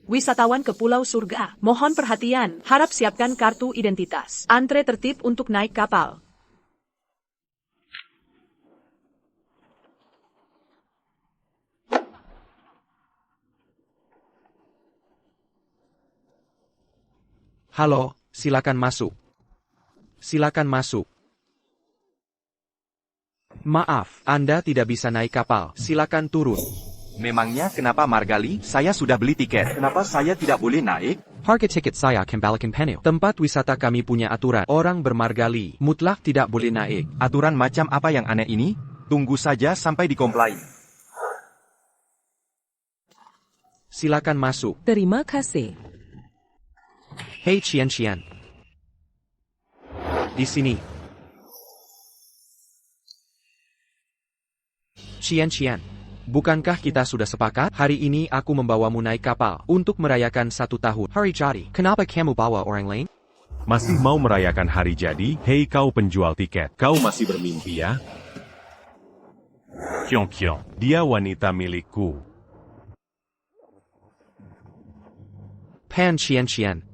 Wisatawan ke Pulau Surga, mohon perhatian, harap siapkan kartu identitas. Antre tertib untuk naik kapal. Halo, silakan masuk. Silakan masuk. Maaf, Anda tidak bisa naik kapal. Silakan turun. Memangnya kenapa Margali? Saya sudah beli tiket. Kenapa saya tidak boleh naik? Harga tiket saya kembalikan penuh. Tempat wisata kami punya aturan. Orang bermargali mutlak tidak boleh naik. Aturan macam apa yang aneh ini? Tunggu saja sampai dikomplain. Silakan masuk. Terima kasih. Hei Qian. Di sini. Qian. Bukankah kita sudah sepakat? Hari ini aku membawamu naik kapal untuk merayakan 1 tahun hari jadi. Kenapa kamu bawa orang lain? Masih mau merayakan hari jadi? Hei kau penjual tiket, kau masih bermimpi ya? Kyong, dia wanita milikku. Pan Qian.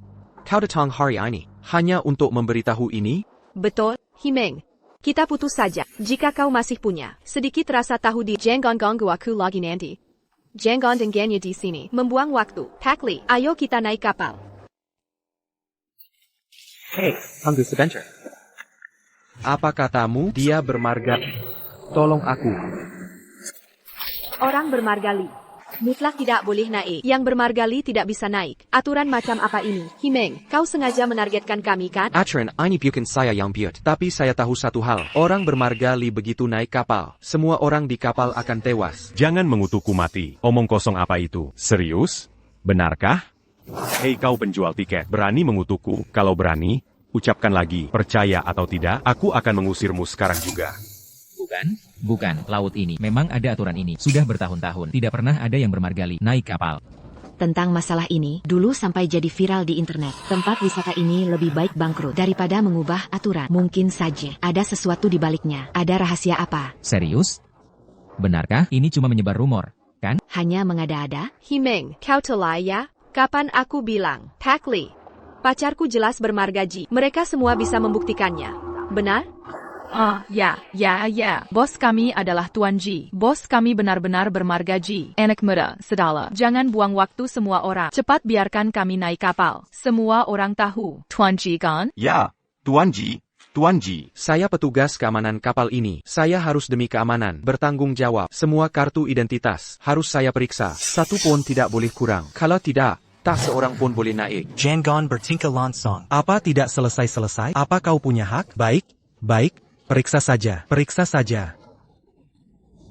Kau datang hari ini hanya untuk memberitahu ini? Betul, Himeng. Kita putus saja. Jika kau masih punya sedikit rasa tahu di Jangan ganggu aku lagi nanti. Jangan dengannya di sini. Membuang waktu. Takli, ayo kita naik kapal. Hei, tunggu sebentar. Apa katamu? Dia bermarga. Tolong aku. Orang bermargali mutlak tidak boleh naik. Yang bermargali tidak bisa naik. Aturan macam apa ini? Himeng, kau sengaja menargetkan kami kan? Aturan ini bukan saya yang buat. Tapi saya tahu satu hal. Orang bermargali begitu naik kapal, semua orang di kapal akan tewas. Jangan mengutukku mati. Omong kosong apa itu? Serius? Benarkah? Hei kau penjual tiket, berani mengutukku? Kalau berani, ucapkan lagi, percaya atau tidak, aku akan mengusirmu sekarang juga. Bukan, laut ini. Memang ada aturan ini. Sudah bertahun-tahun. Tidak pernah ada yang bermargali naik kapal. Tentang masalah ini, dulu sampai jadi viral di internet. Tempat wisata ini lebih baik bangkrut daripada mengubah aturan. Mungkin saja ada sesuatu di baliknya. Ada rahasia apa? Serius? Benarkah ini cuma menyebar rumor, kan? Hanya mengada-ada? Himeng, kau telah ya? Kapan aku bilang? Takli, pacarku jelas bermargaji. Mereka semua bisa membuktikannya. Benar? Ya. Bos kami adalah Tuan Ji. Bos kami benar-benar bermargaji. Anak muda, sedala. Jangan buang waktu semua orang. Cepat biarkan kami naik kapal. Semua orang tahu. Tuan Ji kan? Ya, Tuan Ji. Saya petugas keamanan kapal ini. Saya harus demi keamanan bertanggung jawab. Semua kartu identitas harus saya periksa. 1 pun tidak boleh kurang. Kalau tidak, tak seorang pun boleh naik. Jangan bertingkah langsung. Apa tidak selesai-selesai? Apa kau punya hak? Baik. Periksa saja.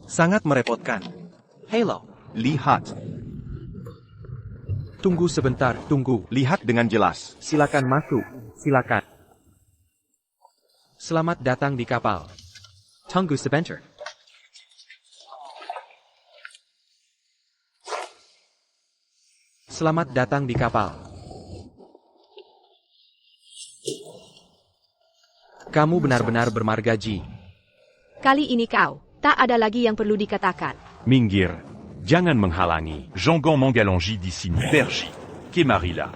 Sangat merepotkan. Hello. Lihat. Tunggu sebentar, tunggu. Lihat dengan jelas. Silakan masuk. Silakan. Selamat datang di kapal. Tunggu sebentar. Selamat datang di kapal. Kamu benar-benar bermargaji. Kali ini kau, tak ada lagi yang perlu dikatakan. Minggir. Jangan menghalangi. Jean-Gon Mangalongi di sini. Pergi. Kemarila.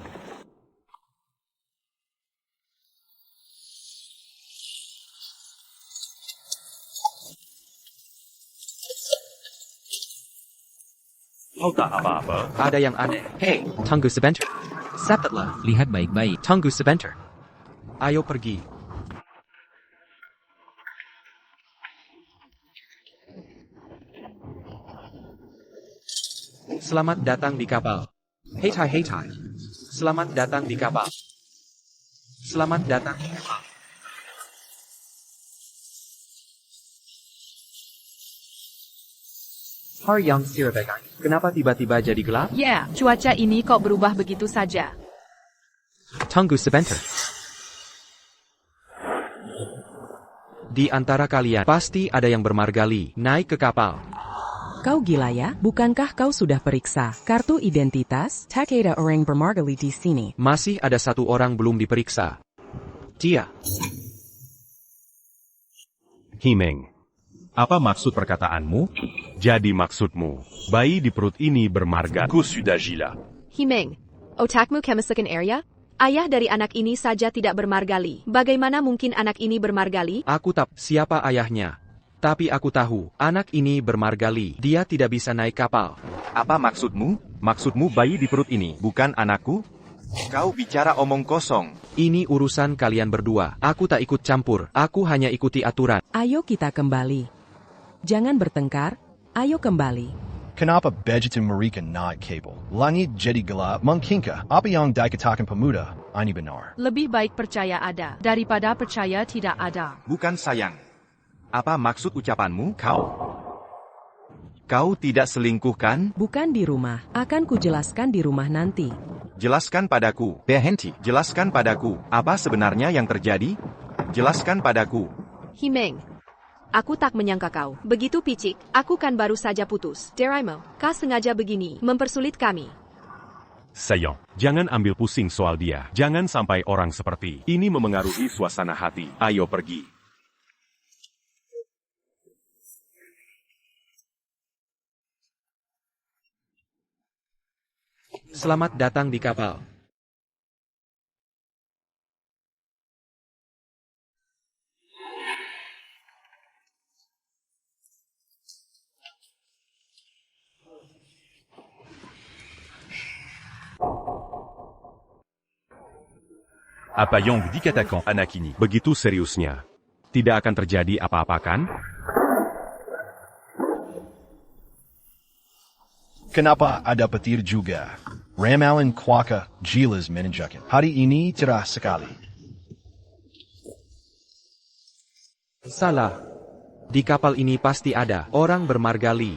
Kau tak apa-apa. Ada yang aneh. Hei, tunggu sebentar. Cepatlah. Lihat baik-baik. Tunggu sebentar. Ayo pergi. Selamat datang di kapal. Hei tai. Selamat datang di kapal. Selamat datang di kapal. Hari yang sirbegan. Kenapa tiba-tiba jadi gelap? Ya, cuaca ini kok berubah begitu saja. Tunggu sebentar. Di antara kalian, pasti ada yang bermargali, naik ke kapal. Kau gila ya? Bukankah kau sudah periksa kartu identitas? Tak ada orang bermargali di sini. Masih ada 1 orang belum diperiksa. Dia. Himeng. Apa maksud perkataanmu? Jadi maksudmu, bayi di perut ini bermarga. Aku sudah gila. Himeng, otakmu kemasukan area? Ayah dari anak ini saja tidak bermargali. Bagaimana mungkin anak ini bermargali? Aku tak siapa ayahnya. Tapi aku tahu, anak ini bermargali. Dia tidak bisa naik kapal. Apa maksudmu? Maksudmu bayi di perut ini, bukan anakku? Kau bicara omong kosong. Ini urusan kalian berdua. Aku tak ikut campur. Aku hanya ikuti aturan. Ayo kita kembali. Jangan bertengkar, ayo kembali. Kenapa begitu mereka naik kabel? Langit jadi gelap, mungkinkah apa yang dikatakan pemuda ini benar? Lebih baik percaya ada, daripada percaya tidak ada. Bukan sayang. Apa maksud ucapanmu, kau? Kau tidak selingkuh kan? Bukan di rumah, akan kujelaskan di rumah nanti. Jelaskan padaku. Berhenti. Jelaskan padaku. Apa sebenarnya yang terjadi? Jelaskan padaku. Himeng, aku tak menyangka kau. Begitu picik, aku kan baru saja putus. Deraimo, kau sengaja begini, mempersulit kami. Sayang, jangan ambil pusing soal dia. Jangan sampai orang seperti ini memengaruhi suasana hati. Ayo pergi. Selamat datang di kapal. Apa yang dikatakan anak ini? Begitu seriusnya. Tidak akan terjadi apa-apa kan? Kenapa ada petir juga? Ramalan kuaka jelas menunjukkan hari ini cerah sekali. Salah. Di kapal ini pasti ada orang bermargali.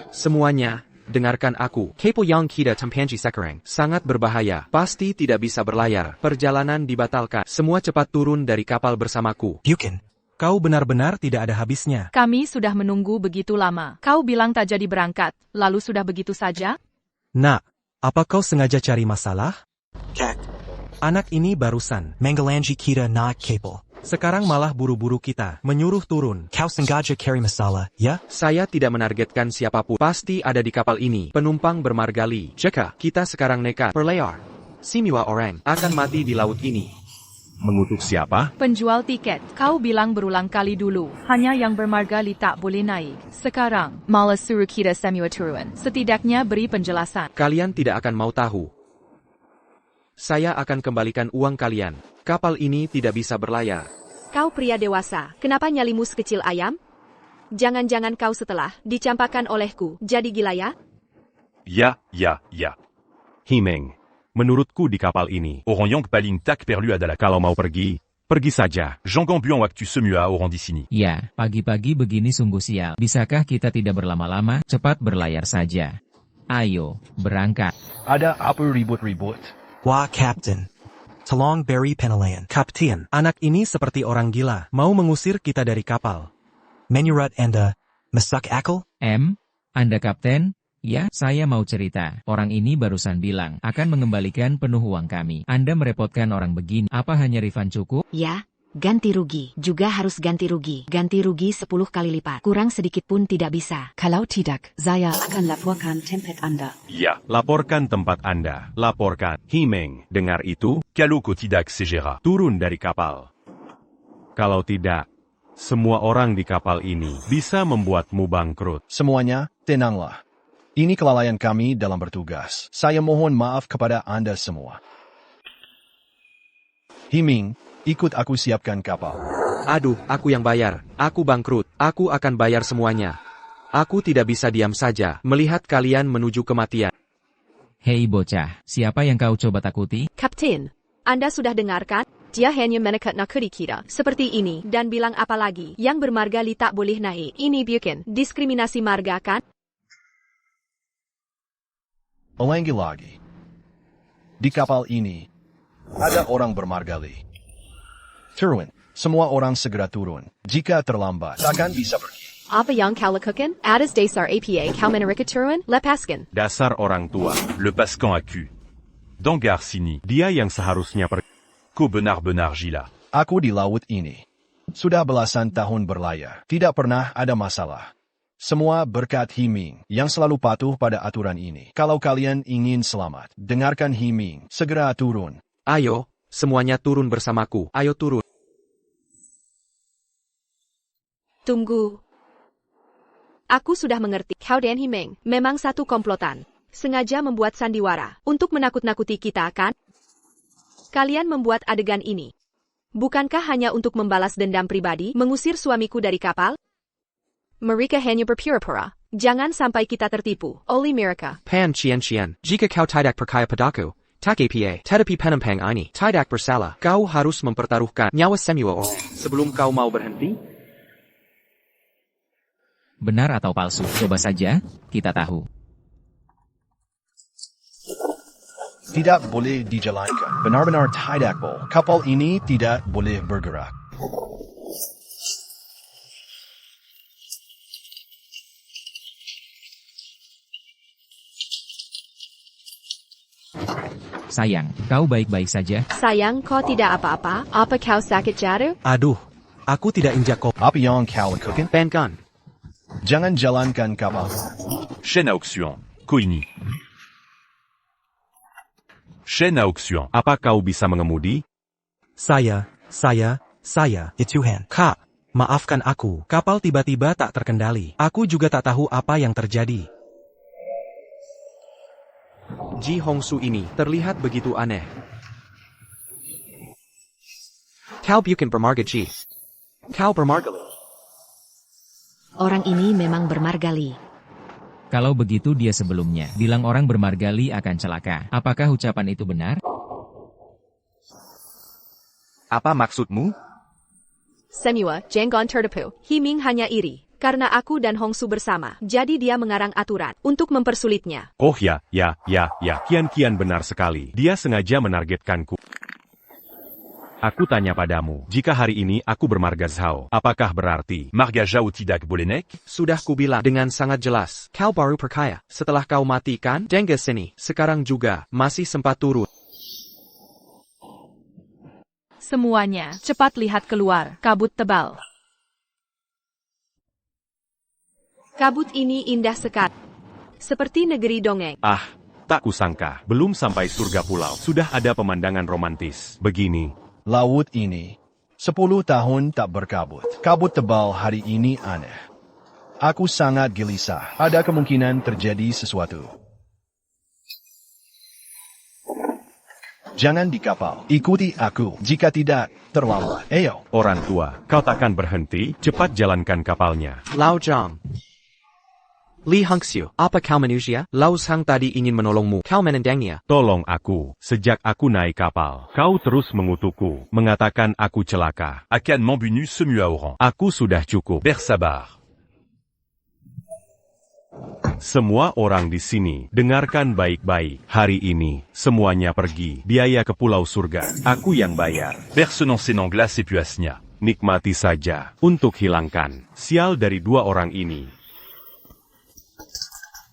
Semuanya, dengarkan aku. Kepo yang kita tempanji sekarang sangat berbahaya. Pasti tidak bisa berlayar. Perjalanan dibatalkan. Semua cepat turun dari kapal bersamaku. Bukan. Kau benar-benar tidak ada habisnya. Kami sudah menunggu begitu lama. Kau bilang tak jadi berangkat, lalu sudah begitu saja? Nak, apa kau sengaja cari masalah? Kak. Anak ini barusan Menggelanji kita naik kabel. sekarang malah buru-buru kita, menyuruh turun. Kau sengaja cari masalah, ya? Saya tidak menargetkan siapapun. Pasti ada di kapal ini. Penumpang bermargali. Jika kita sekarang nekat berlayar, semua orang akan mati di laut ini. Mengutuk siapa? Penjual tiket, kau bilang berulang kali dulu, hanya yang bermargali tak boleh naik. Sekarang, malah suruh kita semua turun. Setidaknya beri penjelasan. Kalian tidak akan mau tahu. Saya akan kembalikan uang kalian. Kapal ini tidak bisa berlayar. Kau pria dewasa, kenapa nyalimu sekecil ayam? Jangan-jangan kau setelah dicampakkan olehku, jadi gila ya? Ya. Himeng. Menurutku di kapal ini, Orang yang paling tak perlu adalah kalau mau pergi, pergi saja. Jangan buang waktu semua orang di sini. Ya, pagi-pagi begini sungguh sial. Bisakah kita tidak berlama-lama, cepat berlayar saja. Ayo, berangkat. Ada apa ribut-ribut? Wah, Captain. Tolong beri penilaian. Kapten, anak ini seperti orang gila, mau mengusir kita dari kapal. Menurut Anda, masuk akal? Anda kapten? Ya, saya mau cerita. Orang ini barusan bilang akan mengembalikan penuh uang kami. Anda merepotkan orang begini. Apa hanya refund cukup? Ya, ganti rugi. Juga harus ganti rugi. Ganti rugi 10 kali lipat. Kurang sedikit pun tidak bisa. Kalau tidak, saya akan laporkan tempat Anda. Ya, laporkan tempat Anda. Laporkan. Himeng, dengar itu? Kalau kau tidak segera Turun dari kapal. Kalau tidak, semua orang di kapal ini bisa membuatmu bangkrut. Semuanya, tenanglah. Ini kelalaian kami dalam bertugas. Saya mohon maaf kepada Anda semua. Himeng, ikut aku siapkan kapal. Aduh, aku yang bayar. Aku bangkrut. Aku akan bayar semuanya. Aku tidak bisa diam saja melihat kalian menuju kematian. Hei bocah, siapa yang kau coba takuti? Kapten, Anda sudah dengarkan? Dia hanya menekat nakuri kita seperti ini dan bilang apa lagi? Yang bermargali tak boleh naik. Ini bukan diskriminasi marga kan? Ulangi lagi. Di kapal ini, ada orang bermargali. Turun. Semua orang segera turun. Jika terlambat, takkan bisa pergi. Apa yang kau lakukan? Atas dasar APA kau menerika turun? Lepaskan. Dasar orang tua. lepaskan aku. Dengar sini. Dia yang seharusnya pergi. Kau benar-benar gila. Aku di laut ini. Sudah belasan tahun berlayar. Tidak pernah ada masalah. Semua berkat Himing yang selalu patuh pada aturan ini. Kalau kalian ingin selamat, dengarkan Himing. Segera turun. Ayo, semuanya turun bersamaku. Ayo turun. Tunggu. Aku sudah mengerti. Kau dan Himing memang satu komplotan. Sengaja membuat sandiwara untuk menakut-nakuti kita, kan? Kalian membuat adegan ini. Bukankah hanya untuk membalas dendam pribadi, mengusir suamiku dari kapal? Mereka hanya berpura-pura. Jangan sampai kita tertipu oleh mereka. Pan Cian, jika kau tidak percaya padaku, tak apa, tetapi penampang ini tidak bersalah. Kau harus mempertaruhkan nyawa semua orang sebelum kau mau berhenti. Benar atau palsu? Coba saja, kita tahu. Tidak boleh dijalankan. Benar-benar tidak boleh. Kapal ini tidak boleh bergerak. Sayang, kau baik-baik saja? Sayang, kau tidak apa-apa? Apa kau sakit jatuh? Aduh, aku tidak injak kau. Apa yang kau lakukan? Bankan. Jangan jalankan kapal. Chaîne à Oxuan, Koini. Chaîne à Oxuan. Apa kau bisa mengemudi? Saya. Ituhan. Kak, maafkan aku. Kapal tiba-tiba tak terkendali. Aku juga tak tahu apa yang terjadi. Ji Hongsu ini terlihat begitu aneh. Kau bukan bermarga Ji. Kau bermargali. Orang ini memang bermargali. Kalau begitu dia sebelumnya bilang orang bermargali akan celaka. Apakah ucapan itu benar? Apa maksudmu? Semua, Jenggon tertipu. Himing hanya iri. Karena aku dan Hongsu bersama, jadi dia mengarang aturan untuk mempersulitnya. Oh ya. Kian benar sekali. Dia sengaja menargetkanku. Aku tanya padamu, jika hari ini aku bermarga Zhao, apakah berarti Marga Zhao tidak boleh naik? Sudah kubilang dengan sangat jelas. Kau baru percaya. Setelah kau matikan, Dengge sini. Sekarang juga, masih sempat turun. Semuanya, cepat lihat keluar, kabut tebal. Kabut ini indah sekali. Seperti negeri dongeng. Ah, tak kusangka, belum sampai surga pulau, sudah ada pemandangan romantis. Begini. Laut ini 10 tahun tak berkabut. Kabut tebal hari ini aneh. Aku sangat gelisah. Ada kemungkinan terjadi sesuatu. Jangan di kapal. Ikuti aku. Jika tidak, terlambat. Ayo. Orang tua, kau takkan berhenti, cepat jalankan kapalnya. Lao Zhang. Li Hongxiu, apa kau manusia? Lao Sang tadi ingin menolongmu. Kau menendangnya. Tolong aku, sejak aku naik kapal, kau terus mengutukku, mengatakan aku celaka. Akan membunuh semua orang. Aku sudah cukup. Bersabar. Semua orang di sini, dengarkan baik-baik. Hari ini, semuanya pergi. Biaya ke Pulau Surga, aku yang bayar. Personne en glace et puasnya. Nikmati saja, untuk hilangkan sial dari dua orang ini.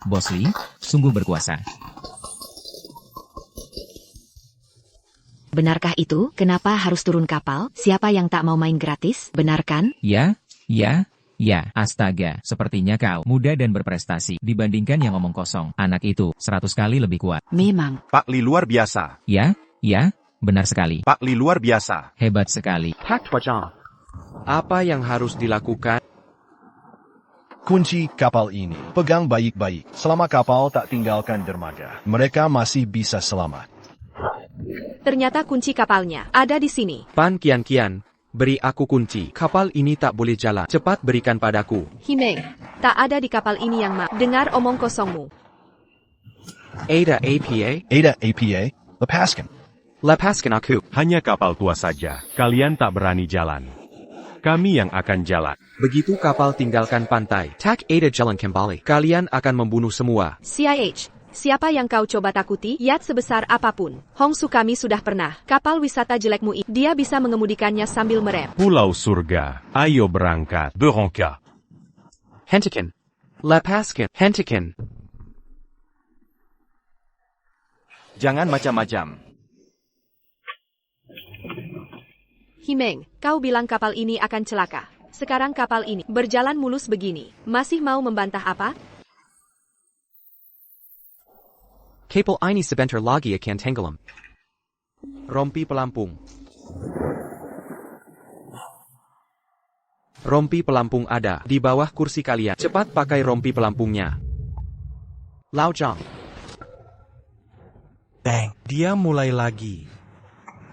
Bos Li, sungguh berkuasa. Benarkah itu? Kenapa harus turun kapal? Siapa yang tak mau main gratis? Benar kan? Ya. Astaga, sepertinya kau muda dan berprestasi dibandingkan yang omong kosong. Anak itu 100 kali lebih kuat. Memang. Pak Li luar biasa. Ya, benar sekali. Pak Li luar biasa. Hebat sekali. Apa yang harus dilakukan? Kunci kapal ini. Pegang baik-baik. Selama kapal tak tinggalkan dermaga, mereka masih bisa selamat. Ternyata kunci kapalnya ada di sini. Pan Kian, beri aku kunci. Kapal ini tak boleh jalan. Cepat berikan padaku. Himeng, tak ada di kapal ini yang dengar omong kosongmu. Ada APA? Lepaskan aku. Hanya kapal tua saja. Kalian tak berani jalan. Kami yang akan jalan. Begitu kapal tinggalkan pantai, tak ada jalan kembali. Kalian akan membunuh semua. CIH, siapa yang kau coba takuti? Yacht sebesar apapun. Hongsu kami sudah pernah. Kapal wisata jelekmu ini, dia bisa mengemudikannya sambil merem. Pulau Surga, ayo berangkat. Beranka. Hentikan. Lepaskan. Hentikan. Jangan macam-macam. Himeng, kau bilang kapal ini akan celaka. Sekarang kapal ini berjalan mulus begini. Masih mau membantah apa? Kapal ini sebentar lagi akan tenggelam. Rompi pelampung. Rompi pelampung ada di bawah kursi kalian. Cepat pakai rompi pelampungnya. Lao Zhang. Bang, dia mulai lagi.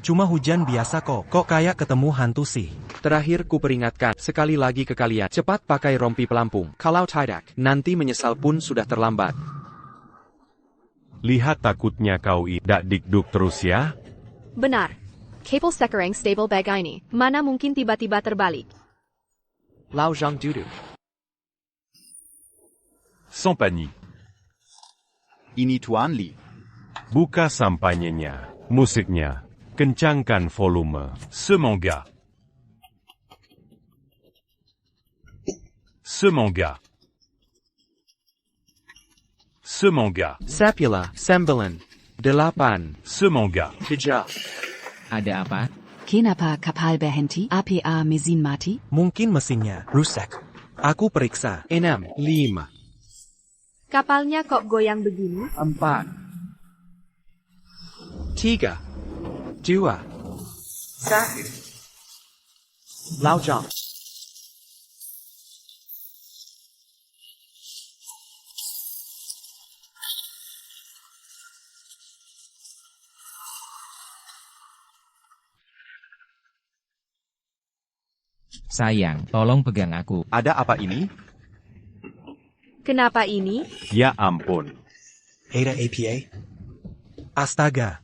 Cuma hujan biasa kok. Kok kayak ketemu hantu sih? Terakhir ku peringatkan sekali lagi ke kalian. Cepat pakai rompi pelampung. Kalau tidak, nanti menyesal pun sudah terlambat. Lihat takutnya kau dak dikduk terus ya. Benar. Kapal sekarang stable begini. Mana mungkin tiba-tiba terbalik. Lao Zhang duduk. Sans panique. Ini Tuan Li. Buka sampainya, musiknya, kencangkan volume. Ce manga. Ce manga. Ce manga. Sapula, 9, 8. Ce manga. 3. Ada apa? Kenapa kapal berhenti? APA mesin mati? Mungkin mesinnya rusak. Aku periksa. 6, 5, Kapalnya kok goyang begini? 4, 3, 2, 1. Lao Zhang. Sayang, tolong pegang aku. Ada apa ini? Kenapa ini? Ya ampun. Ada APA? Astaga.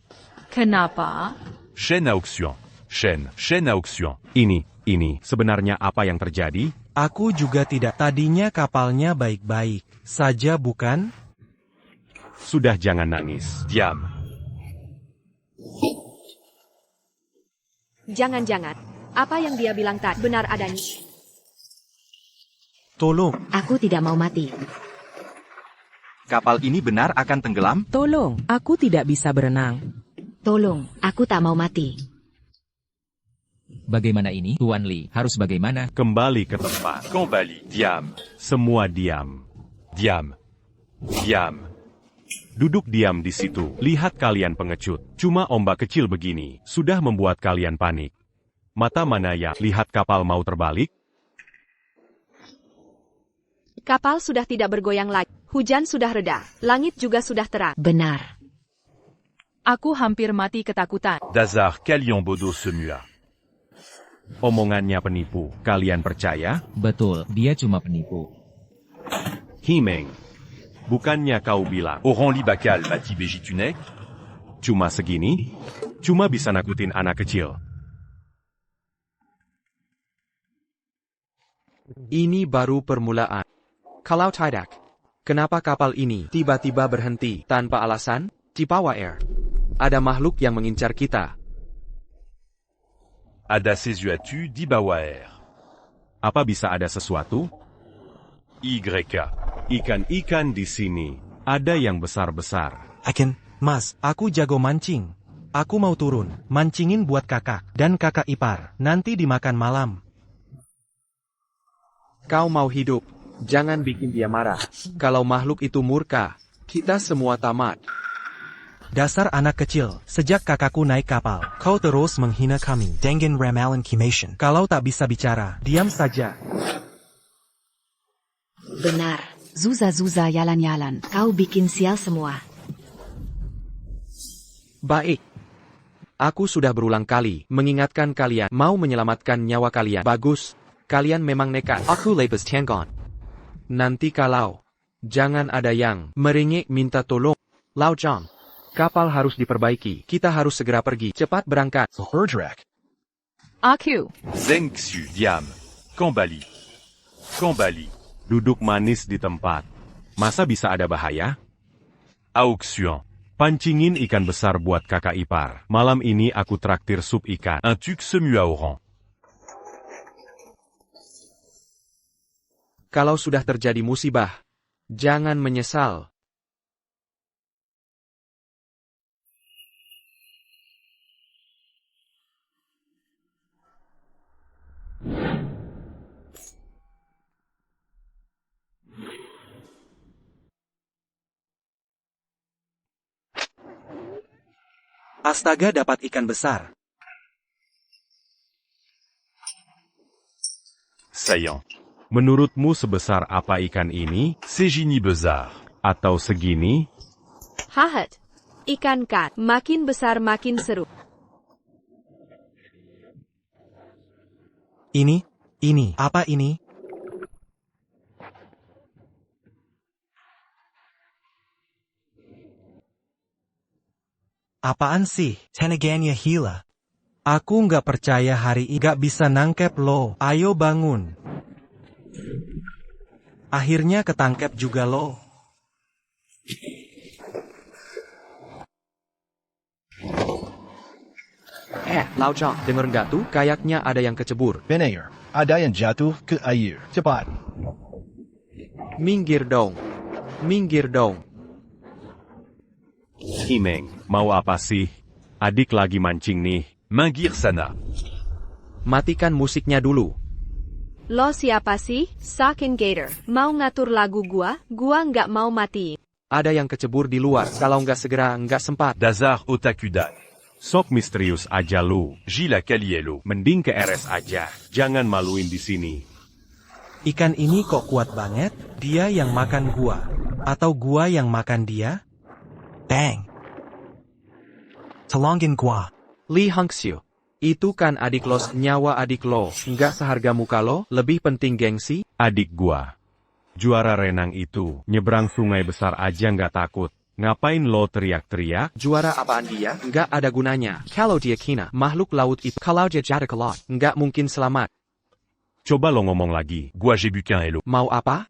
Kenapa? Chaîne à auction. Chaîne à auction. Ini, sebenarnya apa yang terjadi? Aku juga tidak. Tadinya kapalnya baik-baik saja bukan? Sudah jangan nangis. Diam. Jangan-jangan. Apa yang dia bilang tadi benar adanya? Tolong. Aku tidak mau mati. Kapal ini benar akan tenggelam? Tolong, aku tidak bisa berenang. Tolong, aku tak mau mati. Bagaimana ini, Tuan Li? Harus bagaimana? Kembali ke tempat. Kembali. Diam. Semua diam. Diam. Diam. Duduk diam di situ. Lihat kalian pengecut. Cuma ombak kecil begini sudah membuat kalian panik. Mata mana ya? Lihat kapal mau terbalik? Kapal sudah tidak bergoyang lagi. Hujan sudah reda. Langit juga sudah terang. Benar. Aku hampir mati ketakutan. Dazar Kalion Bodo Semua. Omongannya penipu. Kalian percaya? Betul, dia cuma penipu. Himeng. Bukannya kau bilang Oran Libakal Bati Bejitunek. cuma segini? Cuma bisa nakutin anak kecil. Ini baru permulaan. Kalau tidak, kenapa kapal ini tiba-tiba berhenti tanpa alasan? Di bawah air. Ada makhluk yang mengincar kita. Ada sesuatu di bawah air. Apa bisa ada sesuatu? YK. Ikan-ikan di sini. Ada yang besar-besar. Mas, aku jago mancing. Aku mau turun, mancingin buat kakak dan kakak ipar. Nanti dimakan malam. Kau mau hidup, jangan bikin dia marah. Kalau makhluk itu murka, kita semua tamat. Dasar anak kecil, sejak kakakku naik kapal, kau terus menghina kami. Dengan ramalan Kimation. Kalau tak bisa bicara, diam saja. Benar. Zuza yalan-yalan. Kau bikin sial semua. Baik. Aku sudah berulang kali mengingatkan kalian mau menyelamatkan nyawa kalian. Bagus. Kalian memang nekat. Aku lepas Tianggon. Nanti kalau jangan ada yang merengek minta tolong. Lao Zhang, kapal harus diperbaiki. Kita harus segera pergi. Cepat berangkat. Bergerak. Aku. Zeng Xu. Diam. Kembali. Kembali. Duduk manis di tempat. Masa bisa ada bahaya? Auction. Pancingin ikan besar buat kakak ipar. Malam ini aku traktir sup ikan. Un tuc semua oran. Kalau sudah terjadi musibah, jangan menyesal. Astaga, dapat ikan besar. Saillant. Menurutmu sebesar apa ikan ini? C'est Gini Bezard. Atau segini? Hahat. Ikan kat. Makin besar makin seru. Ini, apa ini? Apaan sih? Tenaganya hila. Aku nggak percaya hari ini nggak bisa nangkep lo. Ayo bangun. Akhirnya ketangkep juga lo. Lao Zhang, denger nggak tuh? Kayaknya ada yang kecebur. Benar, ada yang jatuh ke air. Cepat. Minggir dong. Minggir dong. Himeng, mau apa sih? Adik lagi mancing nih. Minggir sana. Matikan musiknya dulu. Lo siapa sih? Sakin Gator. Mau ngatur lagu gua nggak mau mati. Ada yang kecebur di luar. Kalau nggak segera, nggak sempat. Dazar Otakudan. Sok misterius aja lu. Gila Kalielo. Mending ke RS aja. Jangan maluin di sini. Ikan ini kok kuat banget? Dia yang makan gua. Atau gua yang makan dia? Bang. Tolongin gua. Li Hangxiu. Itu kan adik lo, nyawa adik lo. Nggak seharga muka lo, lebih penting gengsi. Adik gua. Juara renang itu. Nyebrang sungai besar aja nggak takut. Ngapain lo teriak-teriak? Juara apaan dia? Nggak ada gunanya. Kalau dia kina, makhluk laut itu. Kalau dia jatuh ke laut, nggak mungkin selamat. Coba lo ngomong lagi. Gua j'ai bu qu'un hello. Mau apa?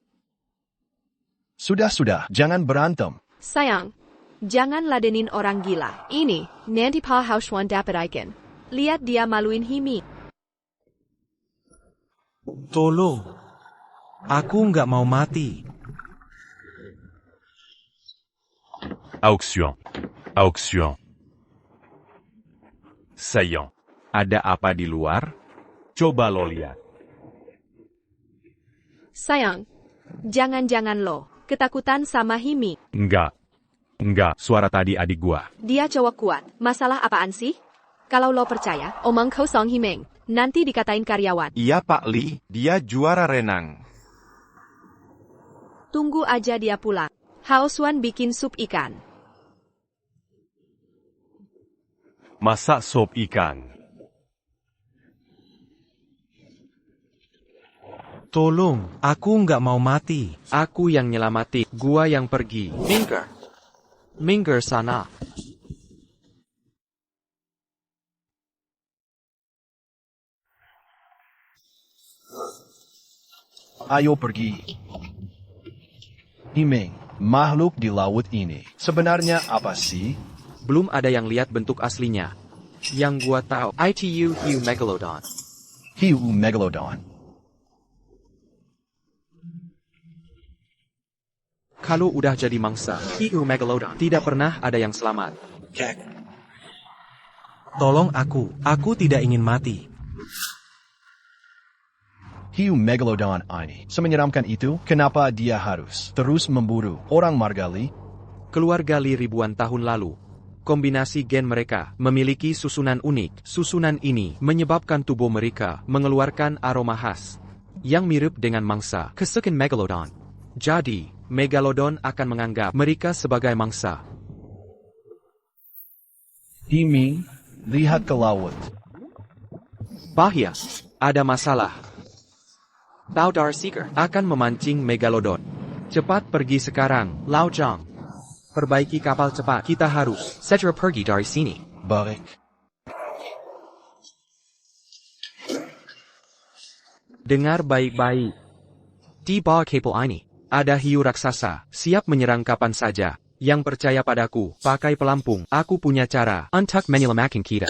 Sudah, jangan berantem. Sayang. Jangan ladenin orang gila. Ini, nanti Pa Hauswan dapat ikan. Lihat dia maluin Himi. Tolong. Aku nggak mau mati. Auxion. Auxion. Saillant. Ada apa di luar? Coba lo lihat. Sayang. Jangan-jangan lo ketakutan sama Himi. Enggak, suara tadi adik gua. Dia cowok kuat. Masalah apaan sih? Kalau lo percaya, omong kosong Himeng. Nanti dikatain karyawan. Iya Pak Li, dia juara renang. Tunggu aja dia pulang. Hauswan bikin sup ikan. Masak sop ikan. Tolong, aku nggak mau mati. Aku yang nyelamati, gua yang pergi. Minggir sana. Ayo pergi. Himeng, makhluk di laut ini. Sebenarnya apa sih? Belum ada yang lihat bentuk aslinya. Yang gua tahu, itu Hiu Megalodon. Hiu Megalodon. Kalau udah jadi mangsa, Hiu Megalodon, tidak pernah ada yang selamat. Tolong aku tidak ingin mati. Hiu Megalodon ini semenyeramkan itu, kenapa dia harus terus memburu orang Margali? Keluar gali ribuan tahun lalu. Kombinasi gen mereka memiliki susunan unik. Susunan ini menyebabkan tubuh mereka mengeluarkan aroma khas yang mirip dengan mangsa kesukaan Megalodon. Jadi, Megalodon akan menganggap mereka sebagai mangsa. Himeng, lihat ke laut. Bahaya, ada masalah. Baudar Seeker akan memancing Megalodon. Cepat pergi sekarang, Lao Zhang. Perbaiki kapal cepat, kita harus segera pergi dari sini. Baik. Dengar baik-baik. Di bawah kabel ini, ada hiu raksasa, siap menyerang kapan saja. Yang percaya padaku, pakai pelampung. Aku punya cara untuk menyelamatkan kita.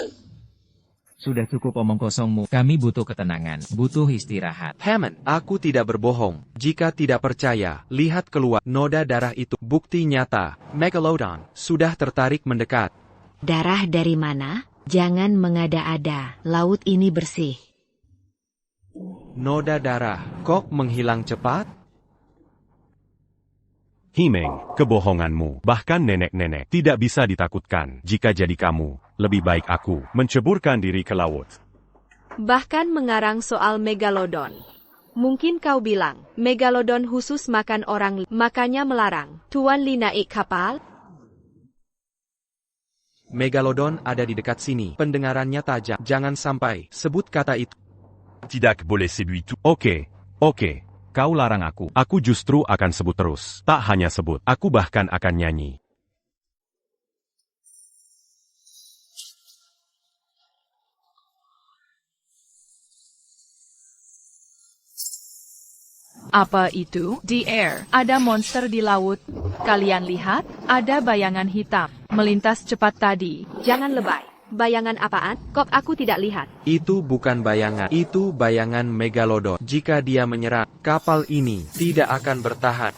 Sudah cukup omong kosongmu. Kami butuh ketenangan, butuh istirahat. Hammond, aku tidak berbohong. Jika tidak percaya, lihat keluar noda darah itu. Bukti nyata, Megalodon sudah tertarik mendekat. Darah dari mana? Jangan mengada-ada. Laut ini bersih. Noda darah, kok menghilang cepat? Himeng, kebohonganmu, bahkan nenek-nenek, tidak bisa ditakutkan. Jika jadi kamu, lebih baik aku menceburkan diri ke laut. Bahkan mengarang soal Megalodon. Mungkin kau bilang, Megalodon khusus makan orang, makanya melarang Tuan Li naik kapal? Megalodon ada di dekat sini. Pendengarannya tajam. Jangan sampai sebut kata itu. Tidak boleh sebut itu. Oke. Kau larang aku. Aku justru akan sebut terus. Tak hanya sebut, aku bahkan akan nyanyi. Apa itu? Di air. Ada monster di laut. Kalian lihat? Ada bayangan hitam. Melintas cepat tadi. Jangan lebay. Bayangan apaan? Kok aku tidak lihat? Itu bukan bayangan. Itu bayangan Megalodon. Jika dia menyerang, kapal ini tidak akan bertahan.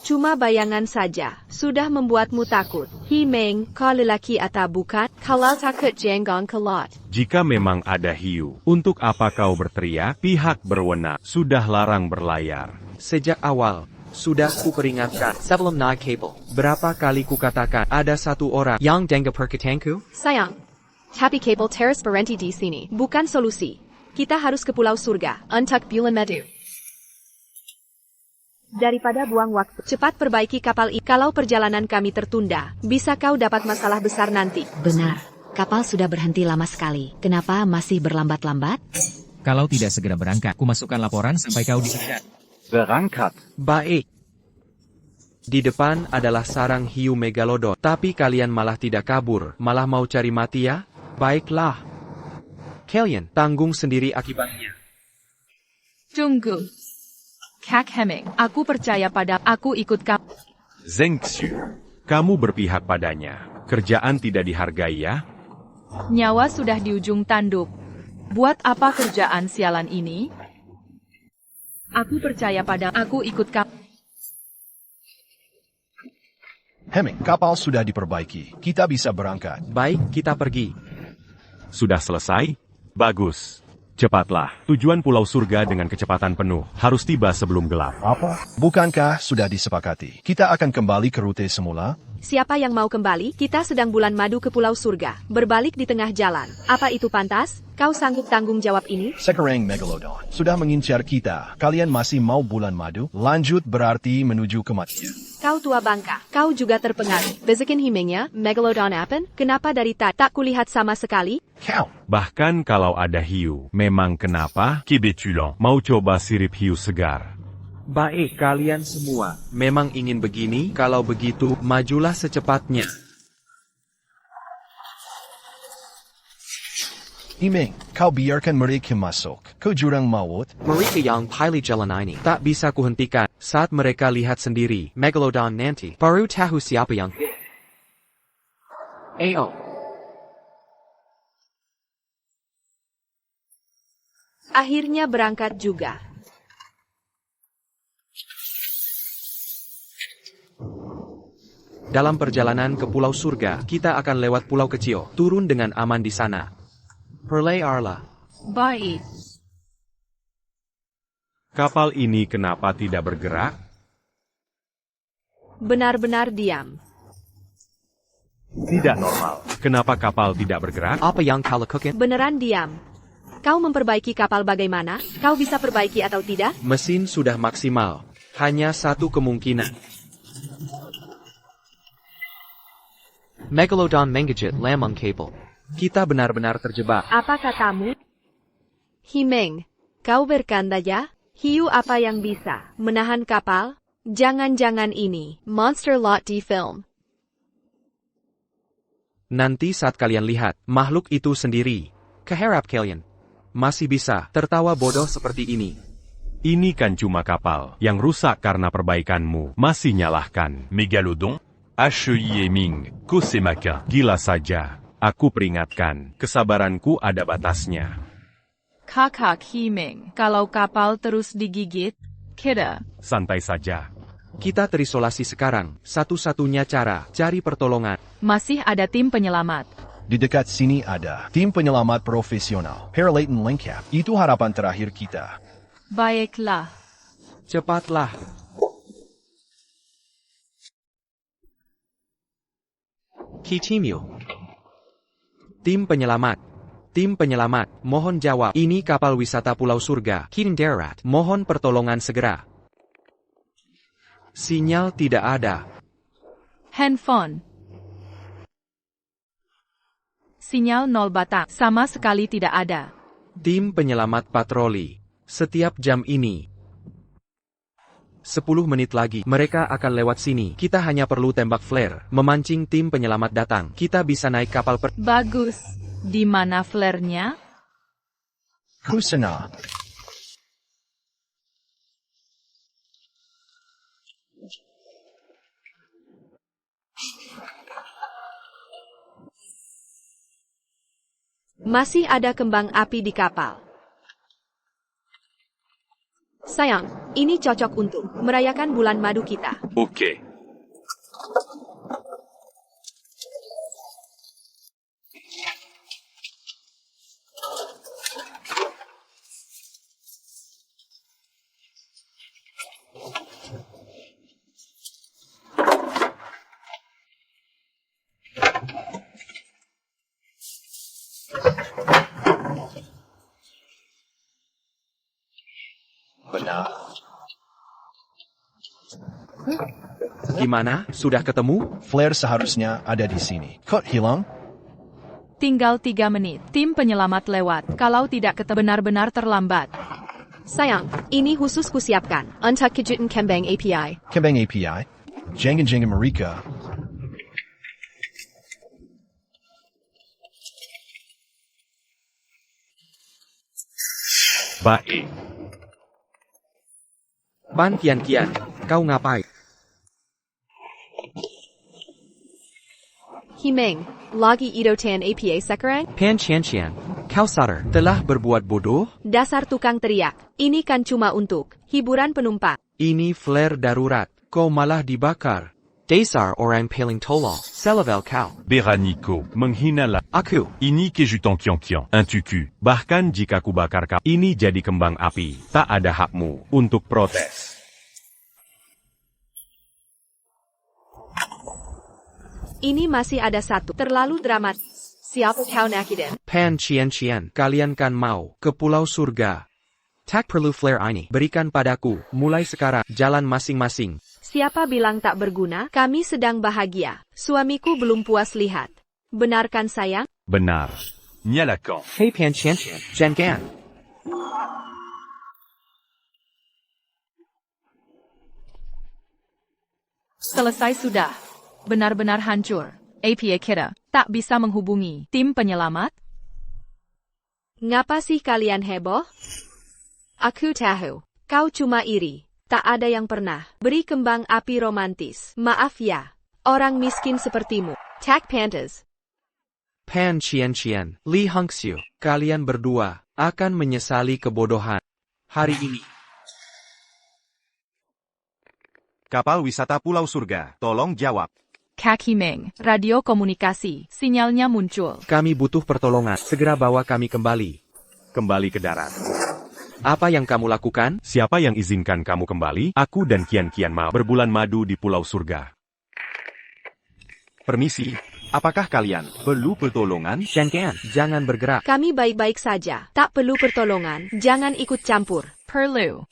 Cuma bayangan saja. Sudah membuatmu takut. Himeng, kau lelaki atau bukan? Kalau takut jangan kelot. Jika memang ada hiu, untuk apa kau berteriak? Pihak berwenang sudah larang berlayar. Sejak awal, sudah kuperingatkan. Sebelum naik kabel, berapa kali kukatakan ada satu orang yang dengar perkataanku? Sayang, tapi kabel teras berhenti di sini. Bukan solusi. Kita harus ke Pulau Surga, untuk bulan Madu. Daripada buang waktu, cepat perbaiki kapal ini. Kalau perjalanan kami tertunda, bisa kau dapat masalah besar nanti. Benar, kapal sudah berhenti lama sekali. Kenapa masih berlambat-lambat? Kalau tidak segera berangkat, ku masukkan laporan sampai kau disekat. Berangkat. Baik. Di depan adalah sarang hiu Megalodon. Tapi kalian malah tidak kabur, malah mau cari mati ya? Baiklah. Kalian tanggung sendiri akibatnya. Tunggu. Kak Heming, aku percaya pada aku ikut kamu. Zheng Xiu, kamu berpihak padanya. Kerjaan tidak dihargai ya? Nyawa sudah di ujung tanduk. Buat apa kerjaan sialan ini? Aku percaya pada aku ikut kamu. Heming, kapal sudah diperbaiki. Kita bisa berangkat. Baik, kita pergi. Sudah selesai? Bagus. Cepatlah. Tujuan Pulau Surga dengan kecepatan penuh harus tiba sebelum gelap. Apa? Bukankah sudah disepakati? Kita akan kembali ke rute semula? Siapa yang mau kembali? Kita sedang bulan madu ke Pulau Surga. Berbalik di tengah jalan. Apa itu pantas? Kau sanggup tanggung jawab ini? Sekarang Megalodon sudah mengincar kita. Kalian masih mau bulan madu? Lanjut berarti menuju kematian. Kau tua bangka. Kau juga terpengaruh. Bezekin himengnya, Megalodon apa? Kenapa dari tak kulihat sama sekali? Kau. Bahkan kalau ada hiu, memang kenapa? Kebetulan. Mau coba sirip hiu segar. Baik, kalian semua memang ingin begini? Kalau begitu, majulah secepatnya. Himeng, kau biarkan mereka masuk ke jurang maut. Mereka yang pilih jalan ini tak bisa kuhentikan. Saat mereka lihat sendiri Megalodon nanti, baru tahu siapa yang... Ayo. Akhirnya berangkat juga. Dalam perjalanan ke Pulau Surga, kita akan lewat pulau kecil, turun dengan aman di sana. Berlayarlah. Baik. Kapal ini kenapa tidak bergerak? Benar-benar diam. Tidak normal. Kenapa kapal tidak bergerak? Apa yang kau lakukan? Beneran diam. Kau memperbaiki kapal bagaimana? Kau bisa perbaiki atau tidak? Mesin sudah maksimal. Hanya satu kemungkinan. Megalodon menggigit lemong kabel. Kita benar-benar terjebak. Apa katamu? Himeng, kau berkanda ya? Hiu apa yang bisa menahan kapal? Jangan-jangan ini monster lot di film. Nanti saat kalian lihat makhluk itu sendiri, keharap kalian masih bisa tertawa bodoh seperti ini. Ini kan cuma kapal yang rusak karena perbaikanmu. Masih nyalahkan. Megalodon? Himeng, Kosemaka. Gila saja. Aku peringatkan, kesabaranku ada batasnya. Kakak Himeng, kalau kapal terus digigit, kita... Santai saja. Kita terisolasi sekarang. Satu-satunya cara cari pertolongan. Masih ada tim penyelamat. Di dekat sini ada tim penyelamat profesional. Peralatan lengkap. Itu harapan terakhir kita. Baiklah. Cepatlah. Kitimiu. Tim penyelamat. Tim penyelamat, mohon jawab. Ini kapal wisata Pulau Surga. King Darat, mohon pertolongan segera. Sinyal tidak ada. Handphone. Sinyal 0 batak, sama sekali tidak ada. Tim penyelamat patroli. Setiap jam ini. 10 menit lagi, mereka akan lewat sini. Kita hanya perlu tembak flare, memancing tim penyelamat datang. Kita bisa naik kapal Bagus. Di mana flare-nya? Kusana. Masih ada kembang api di kapal. Sayang, ini cocok untuk merayakan bulan madu kita. Ok. Benar. Gimana? Sudah ketemu? Flare seharusnya ada di sini. Kok hilang? Tinggal 3 menit. Tim penyelamat lewat. Kalau tidak benar-benar terlambat. Sayang, ini khusus kusiapkan untuk kejutan kembang API. Kembang API? Jangan-jangan mereka. Baik. Ban Kian, kau ngapain? Himeng, lagi idotan APA sekarang? Pan Qian, kau sadar telah berbuat bodoh? Dasar tukang teriak, ini kan cuma untuk hiburan penumpang. Ini flare darurat, kau malah dibakar. Dasar orang paling tolol, selavel kau. Beranico, menghinalah. Aku. Ini kejutan kiong-kiong, un tuku. Bahkan jika kubakar kapal ini jadi kembang api, tak ada hakmu untuk protes. Ini masih ada satu, terlalu dramatis. Siapa kau nakitin? Pan Qian, kalian kan mau ke Pulau Surga. Tak perlu flare ini, berikan padaku, mulai sekarang, jalan masing-masing. Siapa bilang tak berguna? Kami sedang bahagia. Suamiku belum puas lihat. Benarkan sayang? Benar. Nyalakan. Hey Pan Qian, jangan. Selesai sudah. Benar-benar hancur. APA kita tak bisa menghubungi tim penyelamat. Ngapa sih kalian heboh? Aku tahu. Kau cuma iri. Tak ada yang pernah beri kembang api romantis. Maaf ya. Orang miskin sepertimu. Tak pantas. Pan Qian, Li Hongxiu, kalian berdua akan menyesali kebodohan hari ini. Kapal wisata Pulau Surga, tolong jawab. Kak Himeng, radio komunikasi, sinyalnya muncul. Kami butuh pertolongan, segera bawa kami kembali. Kembali ke darat. Apa yang kamu lakukan? Siapa yang izinkan kamu kembali? Aku dan Kian mau berbulan madu di Pulau Surga. Permisi, apakah kalian perlu pertolongan? Jangan bergerak. Kami baik-baik saja. Tak perlu pertolongan. Jangan ikut campur. Perlu.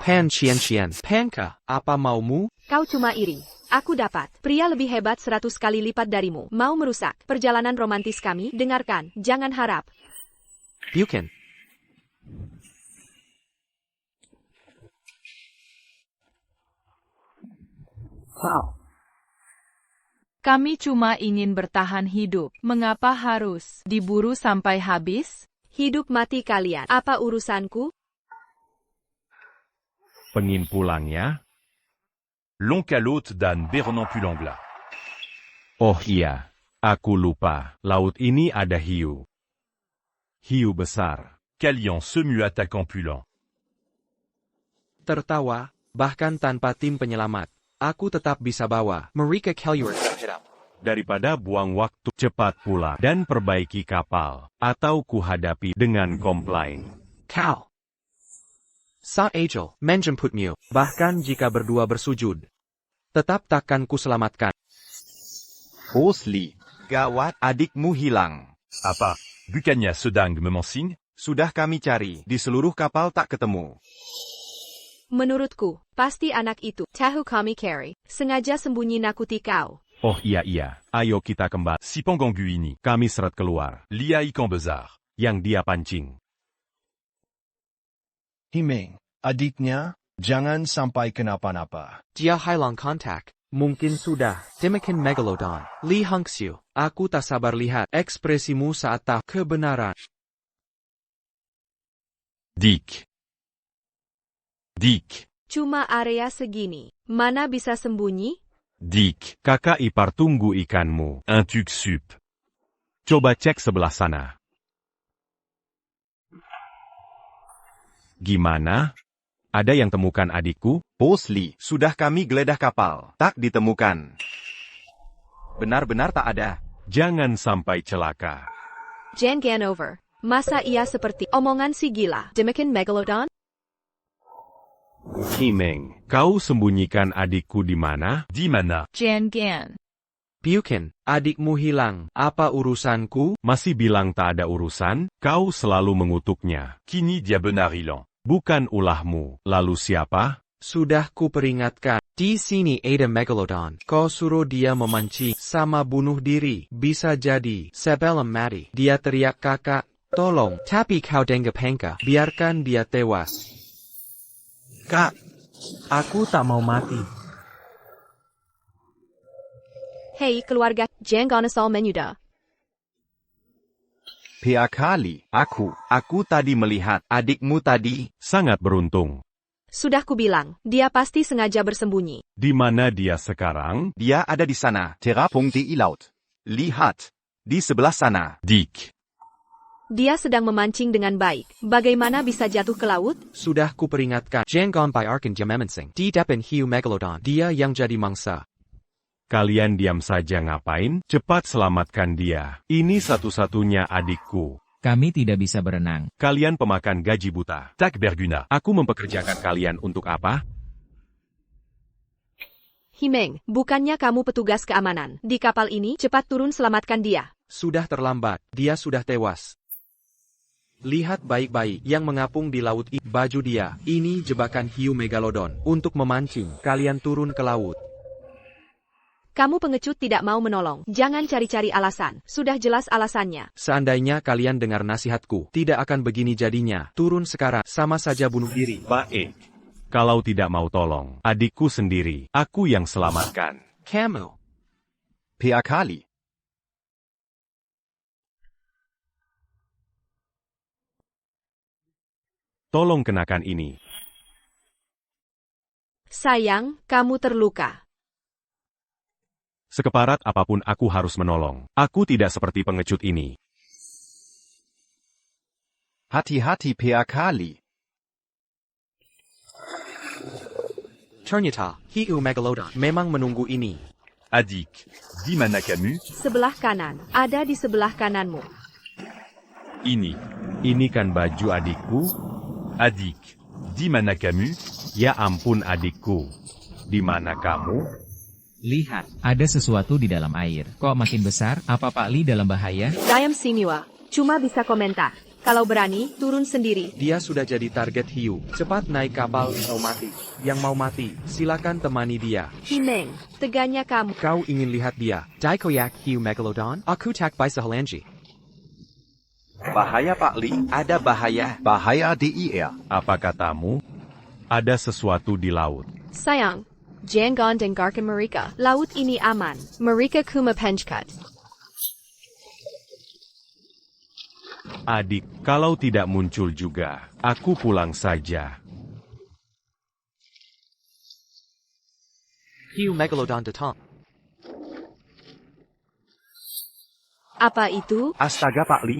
Pan Qian, Panka, apa maumu? Kau cuma iri. Aku dapat. Pria lebih hebat 100 kali lipat darimu. Mau merusak perjalanan romantis kami? Dengarkan. Jangan harap. Bukan. Wow. Kami cuma ingin bertahan hidup. Mengapa harus diburu sampai habis? Hidup mati kalian. Apa urusanku? Pengin pulang ya? L'Oncalote dan Bernon-Pulangla. Oh iya, aku lupa. Laut ini ada hiu. Hiu besar. Kalian semua attaquant pulant. Tertawa, bahkan tanpa tim penyelamat, aku tetap bisa bawa mereka keluar. Daripada buang waktu, cepat pulang dan perbaiki kapal, atau kuhadapi dengan komplain. Kau. Sa Angel, menjemputmu, bahkan jika berdua bersujud. Tetap takkan kuselamatkan. Bos Li. Gawat, adikmu hilang. Apa? Bukannya sedang memancing? Sudah kami cari, di seluruh kapal tak ketemu. Menurutku, pasti anak itu, tahu kami carry, sengaja sembunyi nakuti kau. Oh iya, ayo kita kembali. Si pengganggu ini, Kami seret keluar. Lia ikan besar. Yang dia pancing. Himeng, adiknya, jangan sampai kenapa-napa. Dia hilang kontak. Mungkin sudah. Demikian Megalodon. Li Hongxiu. Aku tak sabar lihat ekspresimu saat tahu kebenaran. Dick. Cuma area segini. Mana bisa sembunyi? Dick, kakak ipar tunggu ikanmu. Un tuk sup. Coba cek sebelah sana. Gimana? Ada yang temukan adikku? Bos Li, sudah kami geledah kapal. Tak ditemukan. Benar-benar tak ada. Jangan sampai celaka. Jan Ganover. Masa ia seperti omongan si gila? Demikian Megalodon? Himeng, kau sembunyikan adikku di mana? Di mana? Jan Gan. Bukan, adikmu hilang. Apa urusanku? Masih bilang tak ada urusan? Kau selalu mengutuknya. Kini dia benar hilang. Bukan ulahmu. Lalu siapa? Sudah kuperingatkan. Di sini ada Megalodon. Kau suruh dia memancing sama bunuh diri. Bisa jadi sebelum mati. Dia teriak kakak, tolong. Tapi kau dengar pengka. Biarkan dia tewas. Kak, aku tak mau mati. Hei keluarga, jangan asal menyudah. Pihak kali, aku tadi melihat adikmu tadi. Sangat beruntung. Sudah kubilang, dia pasti sengaja bersembunyi. Di mana dia sekarang? Dia ada di sana. Terapung di laut. Lihat. Di sebelah sana. Dick. Dia sedang memancing dengan baik. Bagaimana bisa jatuh ke laut? Sudah kuperingatkan. Jangan biarkan dia memancing. Di depan hiu Megalodon. Dia yang jadi mangsa. Kalian diam saja ngapain? Cepat selamatkan dia. Ini satu-satunya adikku. Kami tidak bisa berenang. Kalian pemakan gaji buta. Tak berguna. Aku mempekerjakan kalian untuk apa? Himeng, bukannya kamu petugas keamanan. Di kapal ini, cepat turun selamatkan dia. Sudah terlambat. Dia sudah tewas. Lihat baik-baik yang mengapung di laut ini. Baju dia. Ini jebakan hiu Megalodon. Untuk memancing, kalian turun ke laut. Kamu pengecut tidak mau menolong. Jangan cari-cari alasan. Sudah jelas alasannya. Seandainya kalian dengar nasihatku, tidak akan begini jadinya. Turun sekarang, sama saja bunuh diri. Baik. Kalau tidak mau tolong, adikku sendiri. Aku yang selamatkan. Kamu. Pihak kali. Tolong kenakan ini. Sayang, kamu terluka. Sekeparat apapun aku harus menolong. Aku tidak seperti pengecut ini. Hati-hati pihak kali. Ternyata, hiu Megalodon memang menunggu ini. Adik, di mana kamu? Sebelah kanan. Ada di sebelah kananmu. Ini kan baju adikku. Adik, di mana kamu? Ya ampun adikku. Di mana kamu? Lihat, ada sesuatu di dalam air. Kok makin besar? Apa Pak Li dalam bahaya? Dayam Siniwa. Cuma bisa komentar. Kalau berani, turun sendiri. Dia sudah jadi target hiu. Cepat naik kapal atau mati. Yang mau mati, silakan temani dia. Himeng, teganya kamu. Kau ingin lihat dia? Daikoyak hiu Megalodon? Aku tak bisa halangi. Bahaya Pak Li, ada bahaya. Bahaya di air. Apa katamu? Ada sesuatu di laut. Sayang, jangan dengarkan mereka. Laut ini aman. Mereka cuma penjkat. Adik, kalau tidak muncul juga, aku pulang saja. Hiu Megalodon datang. Apa itu? Astaga Pak Li.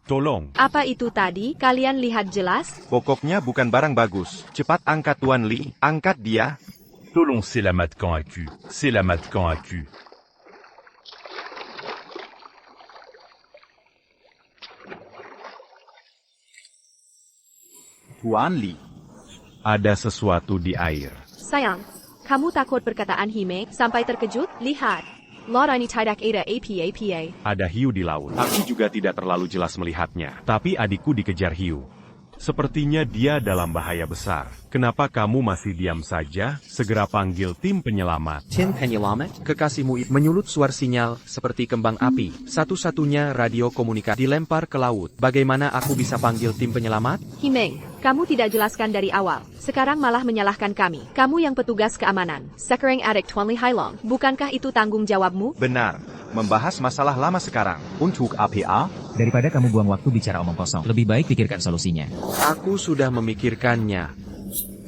Tolong. Apa itu tadi? Kalian lihat jelas? Pokoknya bukan barang bagus. Cepat angkat Tuan Li. Angkat dia. Tolong selamatkan aku. Selamatkan aku. Tuan Li. Ada sesuatu di air. Sayang, Kamu takut perkataan Himeng sampai terkejut? Lihat. Lot ini tidak ada apa-apa. Ada hiu di laut. Aku juga tidak terlalu jelas melihatnya. Tapi adikku dikejar hiu. Sepertinya dia dalam bahaya besar. Kenapa kamu masih diam saja? Segera panggil tim penyelamat. Tim penyelamat? Kekasihmu itu menyulut suara sinyal seperti kembang api. Satu-satunya radio komunikasi dilempar ke laut. Bagaimana aku bisa panggil tim penyelamat? Himeng, kamu tidak jelaskan dari awal. Sekarang malah menyalahkan kami. Kamu yang petugas keamanan. Sekarang adik Tuan Li Hailong. Bukankah itu tanggung jawabmu? Benar. Membahas masalah lama sekarang. Untuk APA? Daripada kamu buang waktu bicara omong kosong, lebih baik pikirkan solusinya. Aku sudah memikirkannya.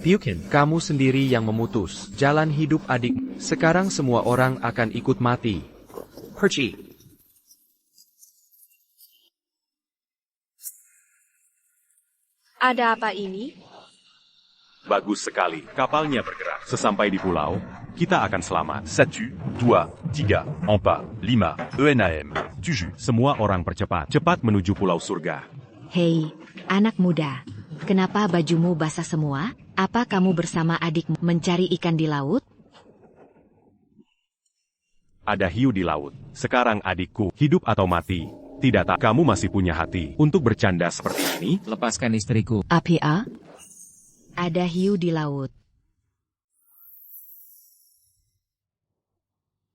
Bukan, kamu sendiri yang memutus jalan hidup adik. Sekarang semua orang akan ikut mati. Perci. Ada apa ini? Bagus sekali. Kapalnya bergerak. Sesampai di pulau, kita akan selamat. 1, 2, 3, 4, 5, ENAM, 7. Semua orang percepat. Cepat menuju pulau surga. Hei, anak muda. Kenapa bajumu basah semua? Apa kamu bersama adikmu mencari ikan di laut? Ada hiu di laut. Sekarang adikku, hidup atau mati. Tidak tak, kamu masih punya hati untuk bercanda seperti ini? Lepaskan istriku. APA? Ada hiu di laut.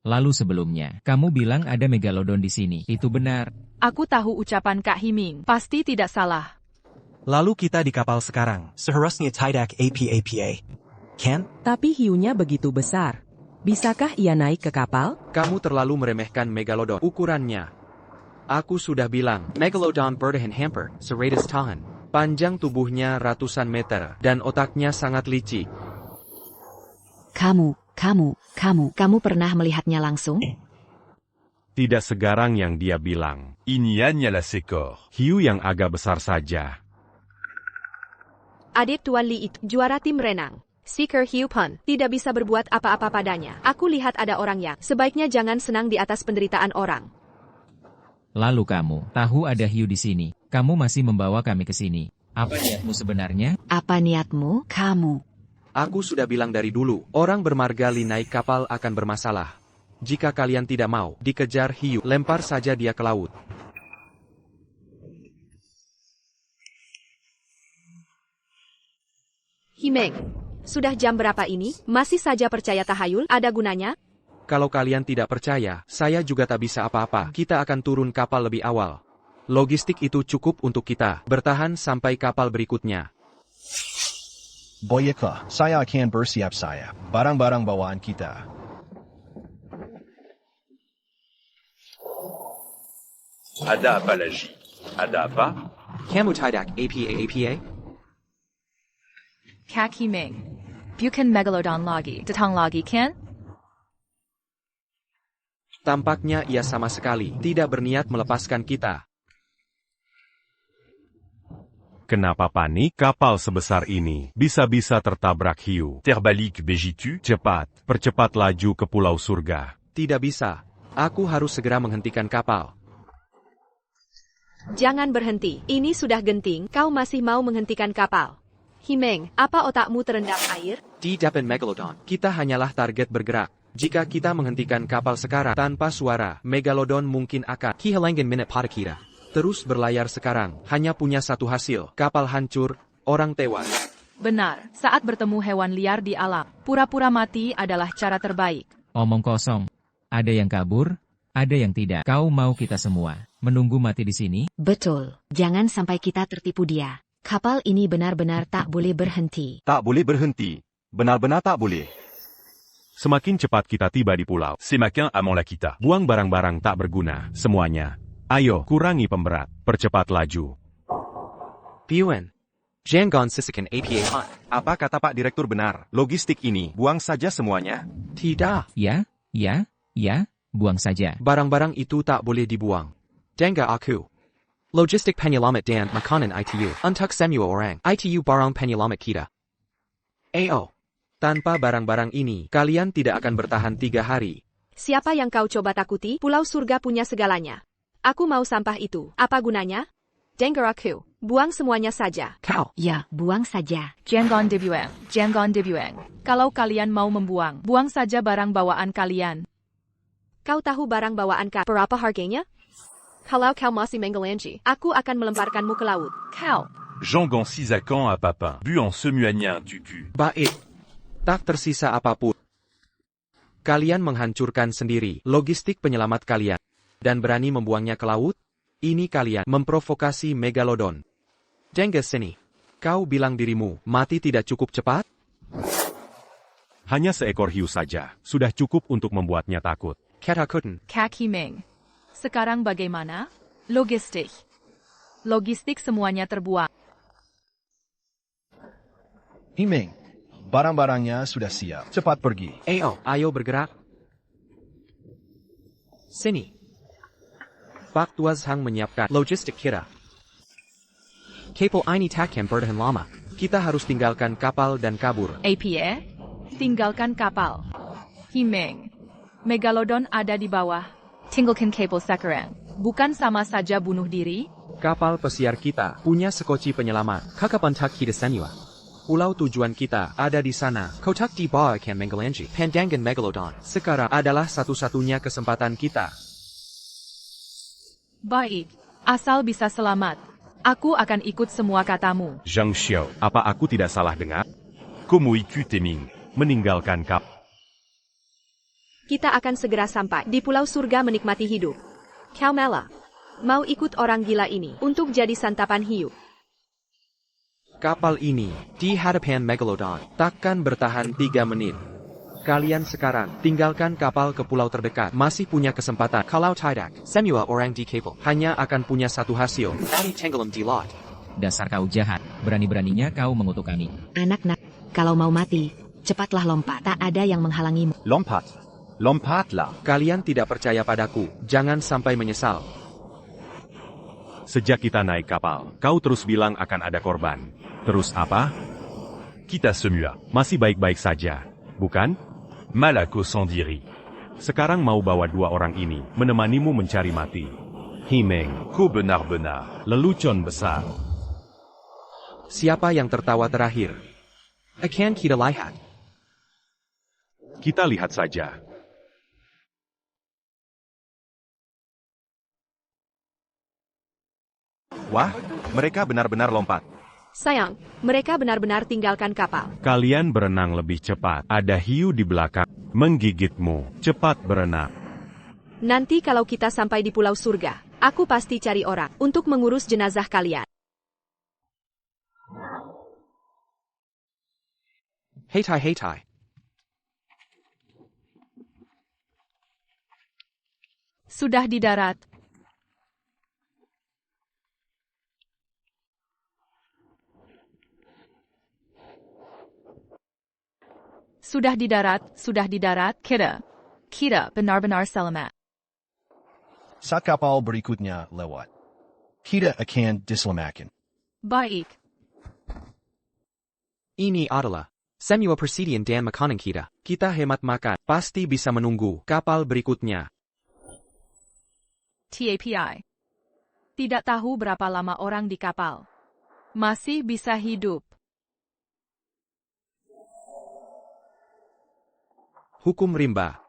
Lalu sebelumnya, kamu bilang ada megalodon di sini. Itu benar. Aku tahu ucapan Kak Himing. Pasti tidak salah. Lalu kita di kapal sekarang. Seharusnya tidak apa-apa. Kan? Tapi hiunya begitu besar. Bisakah ia naik ke kapal? Kamu terlalu meremehkan megalodon. Ukurannya. Aku sudah bilang, megalodon bertahan hamper, seratus tahan. Panjang tubuhnya ratusan meter, dan otaknya sangat licik. Kamu pernah melihatnya langsung? Tidak segarang yang dia bilang. Il n'y a la secor. Hiu yang agak besar saja. Adik Tuan Li itu juara tim renang. Seeker Hiu Pun tidak bisa berbuat apa-apa padanya. Aku lihat ada orang yang sebaiknya jangan senang di atas penderitaan orang. Lalu kamu tahu ada hiu di sini. Kamu masih membawa kami ke sini. Apa niatmu sebenarnya? Apa niatmu? Kamu. Aku sudah bilang dari dulu, orang bermarga Li naik kapal akan bermasalah. Jika kalian tidak mau dikejar hiu, lempar saja dia ke laut. Himeng, sudah jam berapa ini? Masih saja percaya tahayul? Ada gunanya? Kalau kalian tidak percaya, saya juga tak bisa apa-apa. Kita akan turun kapal lebih awal. Logistik itu cukup untuk kita bertahan sampai kapal berikutnya. Baiklah, saya akan bersiap saya. Barang-barang bawaan kita. Ada apa lagi? Ada apa? Kamu tidak apa-apa? Kak Himing. Bukan megalodon lagi. Datang lagi kan? Tampaknya ia sama sekali tidak berniat melepaskan kita. Kenapa panik? Kapal sebesar ini bisa-bisa tertabrak hiu. Terbalik begitu? Cepat, percepat laju ke pulau surga. Tidak bisa. Aku harus segera menghentikan kapal. Jangan berhenti. Ini sudah genting. Kau masih mau menghentikan kapal. Himeng, apa otakmu terendam air? Di depan megalodon, kita hanyalah target bergerak. Jika kita menghentikan kapal sekarang tanpa suara, megalodon mungkin akan kehilangan minat pada kita. Terus berlayar sekarang, hanya punya satu hasil, kapal hancur, orang tewas. Benar, saat bertemu hewan liar di alam, pura-pura mati adalah cara terbaik. Omong kosong. Ada yang kabur, ada yang tidak. Kau mau kita semua menunggu mati di sini? Betul, jangan sampai kita tertipu dia. Kapal ini benar-benar tak boleh berhenti. Tak boleh berhenti. Benar-benar tak boleh. Semakin cepat kita tiba di pulau, semakin aman la kita. Buang barang-barang tak berguna, semuanya. Ayo, kurangi pemberat. Percepat laju. Piuan. Jangan sisihkan apa. Apa kata Pak Direktur benar? Logistik ini, buang saja semuanya. Tidak. Ya, buang saja. Barang-barang itu tak boleh dibuang. Dengar aku. Logistik penyelamat dan makanan ITU. Untuk semua orang, ITU barang penyelamat kita. Tanpa barang-barang ini, kalian tidak akan bertahan 3 hari. Siapa yang kau coba takuti? Pulau surga punya segalanya. Aku mau sampah itu. Apa gunanya? Dengar aku. Buang semuanya saja. Kau. Ya, buang saja. Jangan dibuang. Kalau kalian mau membuang, buang saja barang bawaan kalian. Kau tahu barang bawaan kau berapa harganya? Kalau kau masih menggelanji, aku akan melemparkanmu ke laut. Kau. Jean Gancy à Caen à Papin. Bu en semuanya tu pu. Baik. Tak tersisa apapun. Kalian menghancurkan sendiri logistik penyelamat kalian. Dan berani membuangnya ke laut? Ini kalian memprovokasi Megalodon. Genghis sini. Kau bilang dirimu mati tidak cukup cepat? Hanya seekor hiu saja, sudah cukup untuk membuatnya takut. Ketakutan. Kak Himeng. Sekarang bagaimana? Logistik. Logistik semuanya terbuang. Himeng, barang-barangnya sudah siap. Cepat pergi. Ayo bergerak. Sini. Pak Tuaz Hang menyiapkan logistik kita. Kapal ini takkan bertahan lama. Kita harus tinggalkan kapal dan kabur. APA? Tinggalkan kapal. Himeng. Megalodon ada di bawah. Tinggalkan kapal sekarang. Bukan sama saja bunuh diri? Kapal pesiar kita punya sekoci penyelamat. Kakapantak kita senua. Pulau tujuan kita ada di sana. Kotak di bawah ikan Menggelanji. Pandangan Megalodon. Sekarang adalah satu-satunya kesempatan kita. Baik. Asal bisa selamat. Aku akan ikut semua katamu. Zhang Xiao, apa aku tidak salah dengar? Komui Ku Teming, meninggalkan kap. Kita akan segera sampai di Pulau Surga menikmati hidup. Kau Mela, mau ikut orang gila ini untuk jadi santapan hiu. Kapal ini di hadapan Megalodon takkan bertahan 3 menit. Kalian sekarang tinggalkan kapal ke pulau terdekat. Masih punya kesempatan. Kalau tidak, semua orang di kapal hanya akan punya satu hasil. Tenggelam di laut. Dasar kau jahat, berani-beraninya kau mengutuk kami. Anak-anak, kalau mau mati, cepatlah lompat. Tak ada yang menghalangimu. Lompat. Lompatlah. Kalian tidak percaya padaku. Jangan sampai menyesal. Sejak kita naik kapal, kau terus bilang akan ada korban. Terus apa? Kita semua. Masih baik-baik saja, bukan? Malako sans diri. Sekarang mau bawa 2 orang ini, menemanimu mencari mati. Himeng, Ko benar-benar. lelucon besar. Siapa yang tertawa terakhir? Akan kita lihat. Kita lihat saja. Wah, mereka benar-benar lompat. Sayang, mereka benar-benar tinggalkan kapal. Kalian berenang lebih cepat. Ada hiu di belakang, menggigitmu. Cepat berenang. Nanti kalau kita sampai di Pulau Surga, aku pasti cari orang untuk mengurus jenazah kalian. Heitai. Sudah di darat. Sudah di darat, kita benar-benar selamat. Saat kapal berikutnya lewat, kita akan diselamatkan. Baik. Ini adalah semua persediaan dan makanan kita. Kita hemat makan, pasti bisa menunggu kapal berikutnya. TAPI. Tidak tahu berapa lama orang di kapal. Masih bisa hidup. Hukum rimba.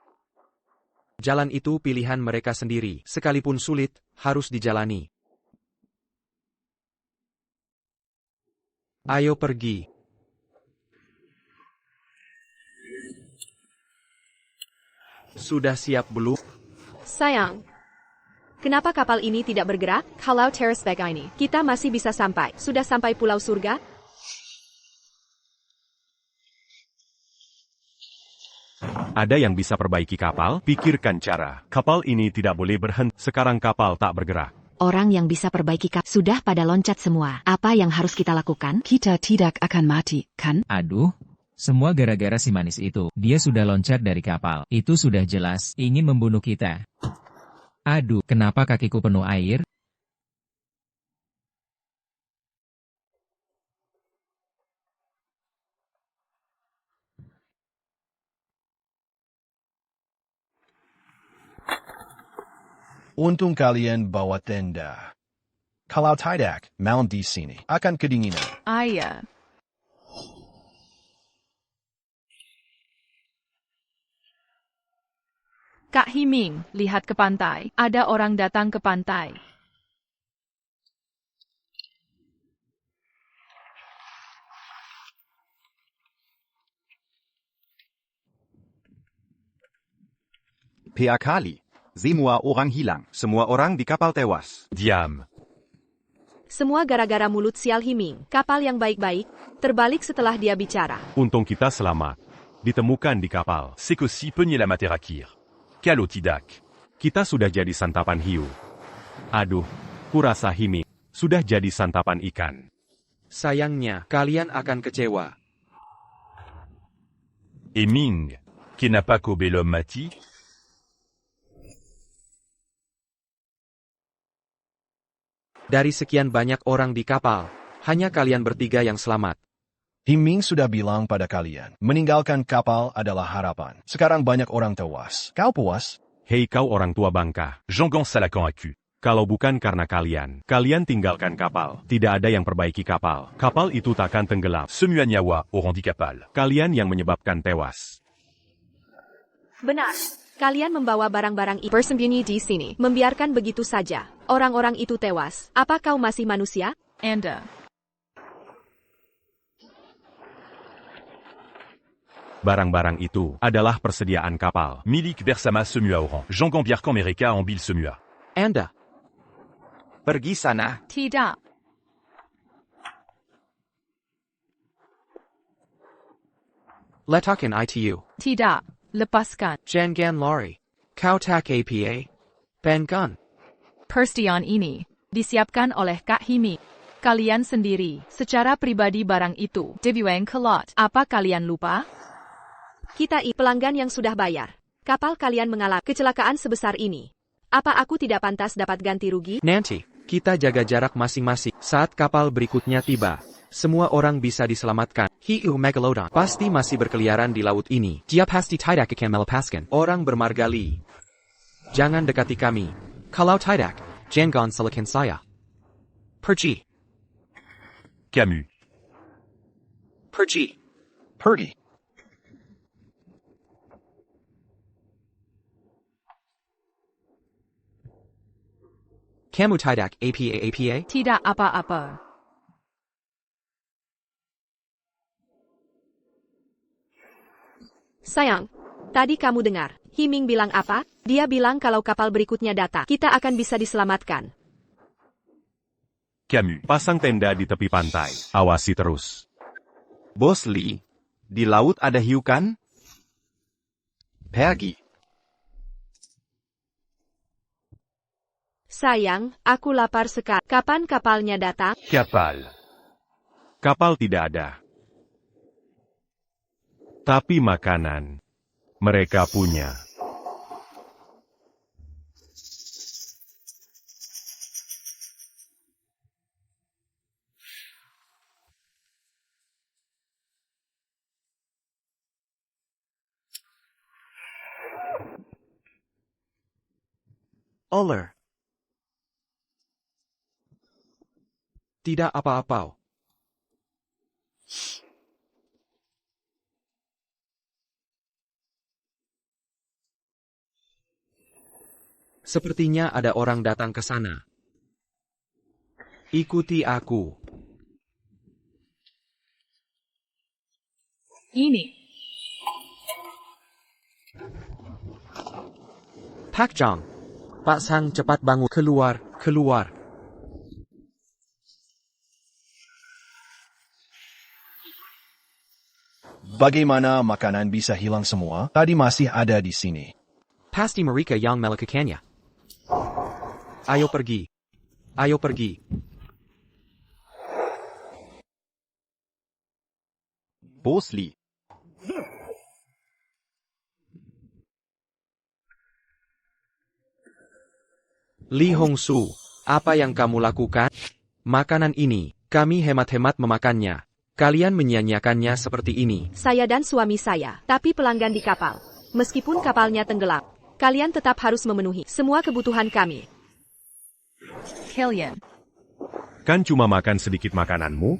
Jalan itu pilihan mereka sendiri, sekalipun sulit, harus dijalani. Ayo pergi. Sudah siap belum? Sayang, kenapa kapal ini tidak bergerak? Kalau teras begini, kita masih bisa sampai. Sudah sampai Pulau Surga? Ada yang bisa perbaiki kapal? Pikirkan cara. Kapal ini tidak boleh berhenti. Sekarang kapal tak bergerak. Orang yang bisa perbaiki kapal sudah pada loncat semua. Apa yang harus kita lakukan? Kita tidak akan mati, kan? Aduh, semua gara-gara si manis itu. Dia sudah loncat dari kapal. Itu sudah jelas, ingin membunuh kita. Aduh, kenapa kakiku penuh air? Untung kalian bawa tenda. Kalau tidak, malam di sini akan kedinginan. Ayah. Kak Himing, lihat ke pantai. Ada orang datang ke pantai. PA kali. Semua orang hilang. Semua orang di kapal tewas. Diam. Semua gara-gara mulut sial Himing. Kapal yang baik-baik, terbalik setelah dia bicara. Untung kita selamat. Ditemukan di kapal. C'est qu'aussi Peunier la Materakir. Kalo tidak. Kita sudah jadi santapan hiu. Aduh, kurasa Himing sudah jadi santapan ikan. Sayangnya, kalian akan kecewa. Et Ming, qui n'a pas qu'au bel homme mati. Dari sekian banyak orang di kapal, hanya kalian bertiga yang selamat. Himing sudah bilang pada kalian, meninggalkan kapal adalah harapan. Sekarang banyak orang tewas. Kau puas? Hei kau orang tua bangka. Jean-Gon Salacan Aku. Kalau bukan karena kalian tinggalkan kapal. Tidak ada yang perbaiki kapal. Kapal itu takkan tenggelam. Semua nyawa orang di kapal. Kalian yang menyebabkan tewas. Benar. Kalian membawa barang-barang itu bersembunyi di sini. Membiarkan begitu saja. Orang-orang itu tewas. Apa kau masih manusia? Anda. Barang-barang itu adalah persediaan kapal. Milik bersama semua orang. Jean-Gon biarkan mereka ambil semua. Anda. Pergi sana. Tidak. Letakkan itu. Tidak. Lepaskan. Jangan lari. Kau tak apa. Penkan. Persediaan ini disiapkan oleh Kak Himing. Kalian sendiri, secara pribadi barang itu, dibuang ke lot. Apa kalian lupa? Kita pelanggan yang sudah bayar. Kapal kalian mengalami kecelakaan sebesar ini. Apa aku tidak pantas dapat ganti rugi? Nanti, kita jaga jarak masing-masing. Saat kapal berikutnya tiba, semua orang bisa diselamatkan. Hiu Megalodon pasti masih berkeliaran di laut ini. Dia pasti tidak akan melepaskan orang bermargali. Jangan dekati kami. Kalau tidak, jangan salahkan saya. Pergi. Camus. Pergi. Pergi. Kamu tidak apa-apa? Tidak apa-apa. Sayang, tadi kamu dengar. Himing bilang apa? Dia bilang kalau kapal berikutnya datang, kita akan bisa diselamatkan. Camus. Pasang tenda di tepi pantai. Awasi terus. Bos Lee, di laut ada hiu kan? Pergi. Sayang, aku lapar sekali. Kapan kapalnya datang? Kapal. Kapal tidak ada. Tapi makanan mereka punya. Oler. Tidak apa-apa. Sepertinya ada orang datang ke sana. Ikuti aku. Ini. Pak Jong. Pak Sang cepat bangun. Keluar, keluar. Bagaimana makanan bisa hilang semua? Tadi masih ada di sini. Pasti mereka yang melakukannya. Ayo pergi. Ayo pergi. Bos Lee. Li Hongsu, apa yang kamu lakukan? Makanan ini, kami hemat-hemat memakannya. Kalian menyia-nyiakannya seperti ini. Saya dan suami saya, tapi pelanggan di kapal. Meskipun kapalnya tenggelam, kalian tetap harus memenuhi semua kebutuhan kami. Kalian. Kan cuma makan sedikit makananmu?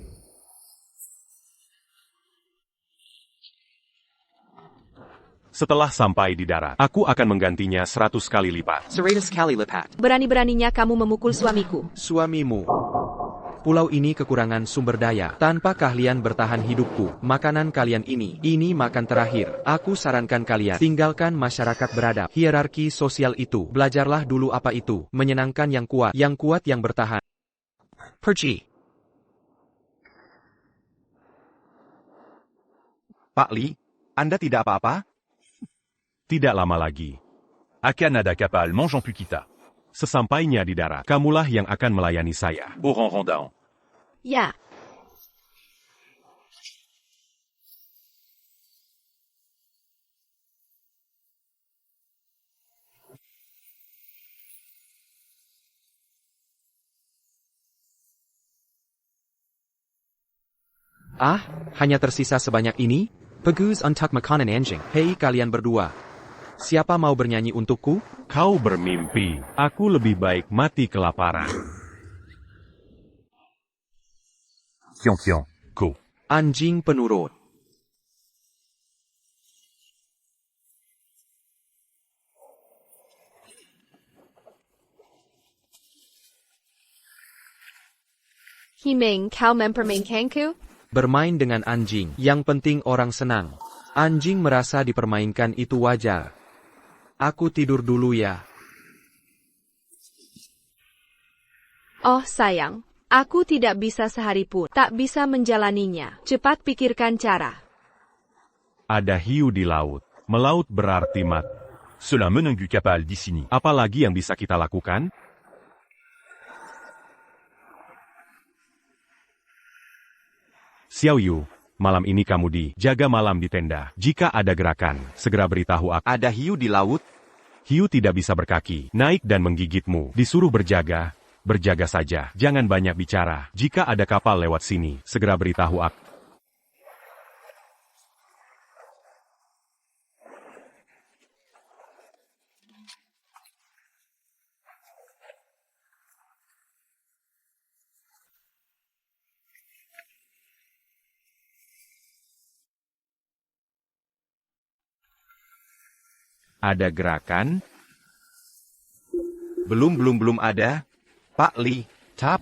Setelah sampai di darat, aku akan menggantinya 100 kali lipat. 100 kali lipat. Berani-beraninya kamu memukul suamiku. Suamimu. Pulau ini kekurangan sumber daya. Tanpa kalian bertahan hidupku. Makanan kalian ini makan terakhir. Aku sarankan kalian, tinggalkan masyarakat beradab. Hierarki sosial itu. Belajarlah dulu apa itu. Menyenangkan yang kuat yang bertahan. Pergi. Pak Li, Anda tidak apa-apa? Tidak lama lagi. À Canada Kapal mangeant plus kita. Sesampainya di darat, kamulah yang akan melayani saya. Oran Rondaan. Ya. Hanya tersisa sebanyak ini? Bagus untuk makanan anjing. Hei kalian berdua. Siapa mau bernyanyi untukku? Kau bermimpi. Aku lebih baik mati kelaparan. Kion Kion, Go. Anjing penurut. Himing, kau mempermainkanku? Bermain dengan anjing. Yang penting orang senang. Anjing merasa dipermainkan itu wajar. Aku tidur dulu ya. Oh sayang, aku tidak bisa sehari pun. Tak bisa menjalaninya. Cepat pikirkan cara. Ada hiu di laut. Melaut berarti mati. Cela menang du Kapal di sini. Apalagi yang bisa kita lakukan? Xiao Yu, malam ini kamu jaga malam di tenda. Jika ada gerakan, segera beritahu aku. Ada hiu di laut? Hiu tidak bisa berkaki, naik dan menggigitmu. Disuruh berjaga, berjaga saja. Jangan banyak bicara. Jika ada kapal lewat sini, segera beritahu aku. Ada gerakan? Belum ada. Pak Li,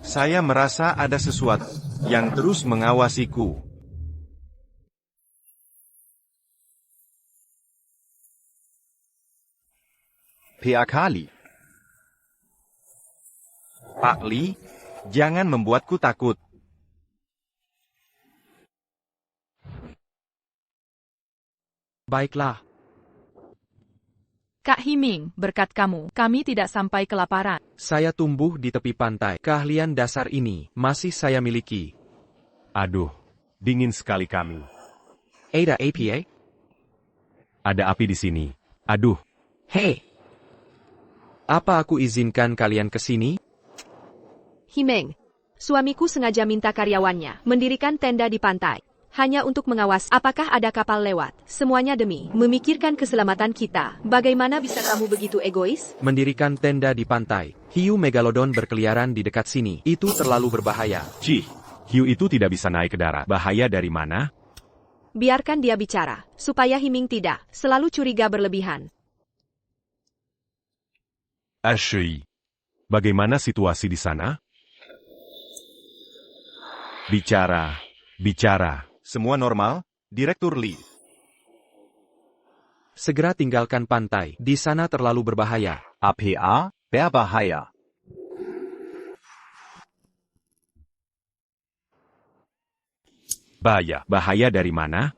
saya merasa ada sesuatu yang terus mengawasiku. Pihak kali. Pak Li, jangan membuatku takut. Baiklah. Kak Himing, berkat kamu, kami tidak sampai kelaparan. Saya tumbuh di tepi pantai. Keahlian dasar ini masih saya miliki. Aduh, dingin sekali kami. Ada APA? Ada api di sini. Aduh. Hei. Apa aku izinkan kalian ke sini? Himeng, suamiku sengaja minta karyawannya mendirikan tenda di pantai. Hanya untuk mengawasi apakah ada kapal lewat. Semuanya demi memikirkan keselamatan kita. Bagaimana bisa kamu begitu egois? Mendirikan tenda di pantai. Hiu megalodon berkeliaran di dekat sini. Itu terlalu berbahaya. Cih, hiu itu tidak bisa naik ke darat. Bahaya dari mana? Biarkan dia bicara, supaya Himing tidak selalu curiga berlebihan. HEI. Bagaimana situasi di sana? Bicara. Semua normal, Direktur Li. Segera tinggalkan pantai. Di sana terlalu berbahaya. APA, berbahaya. Bahaya dari mana?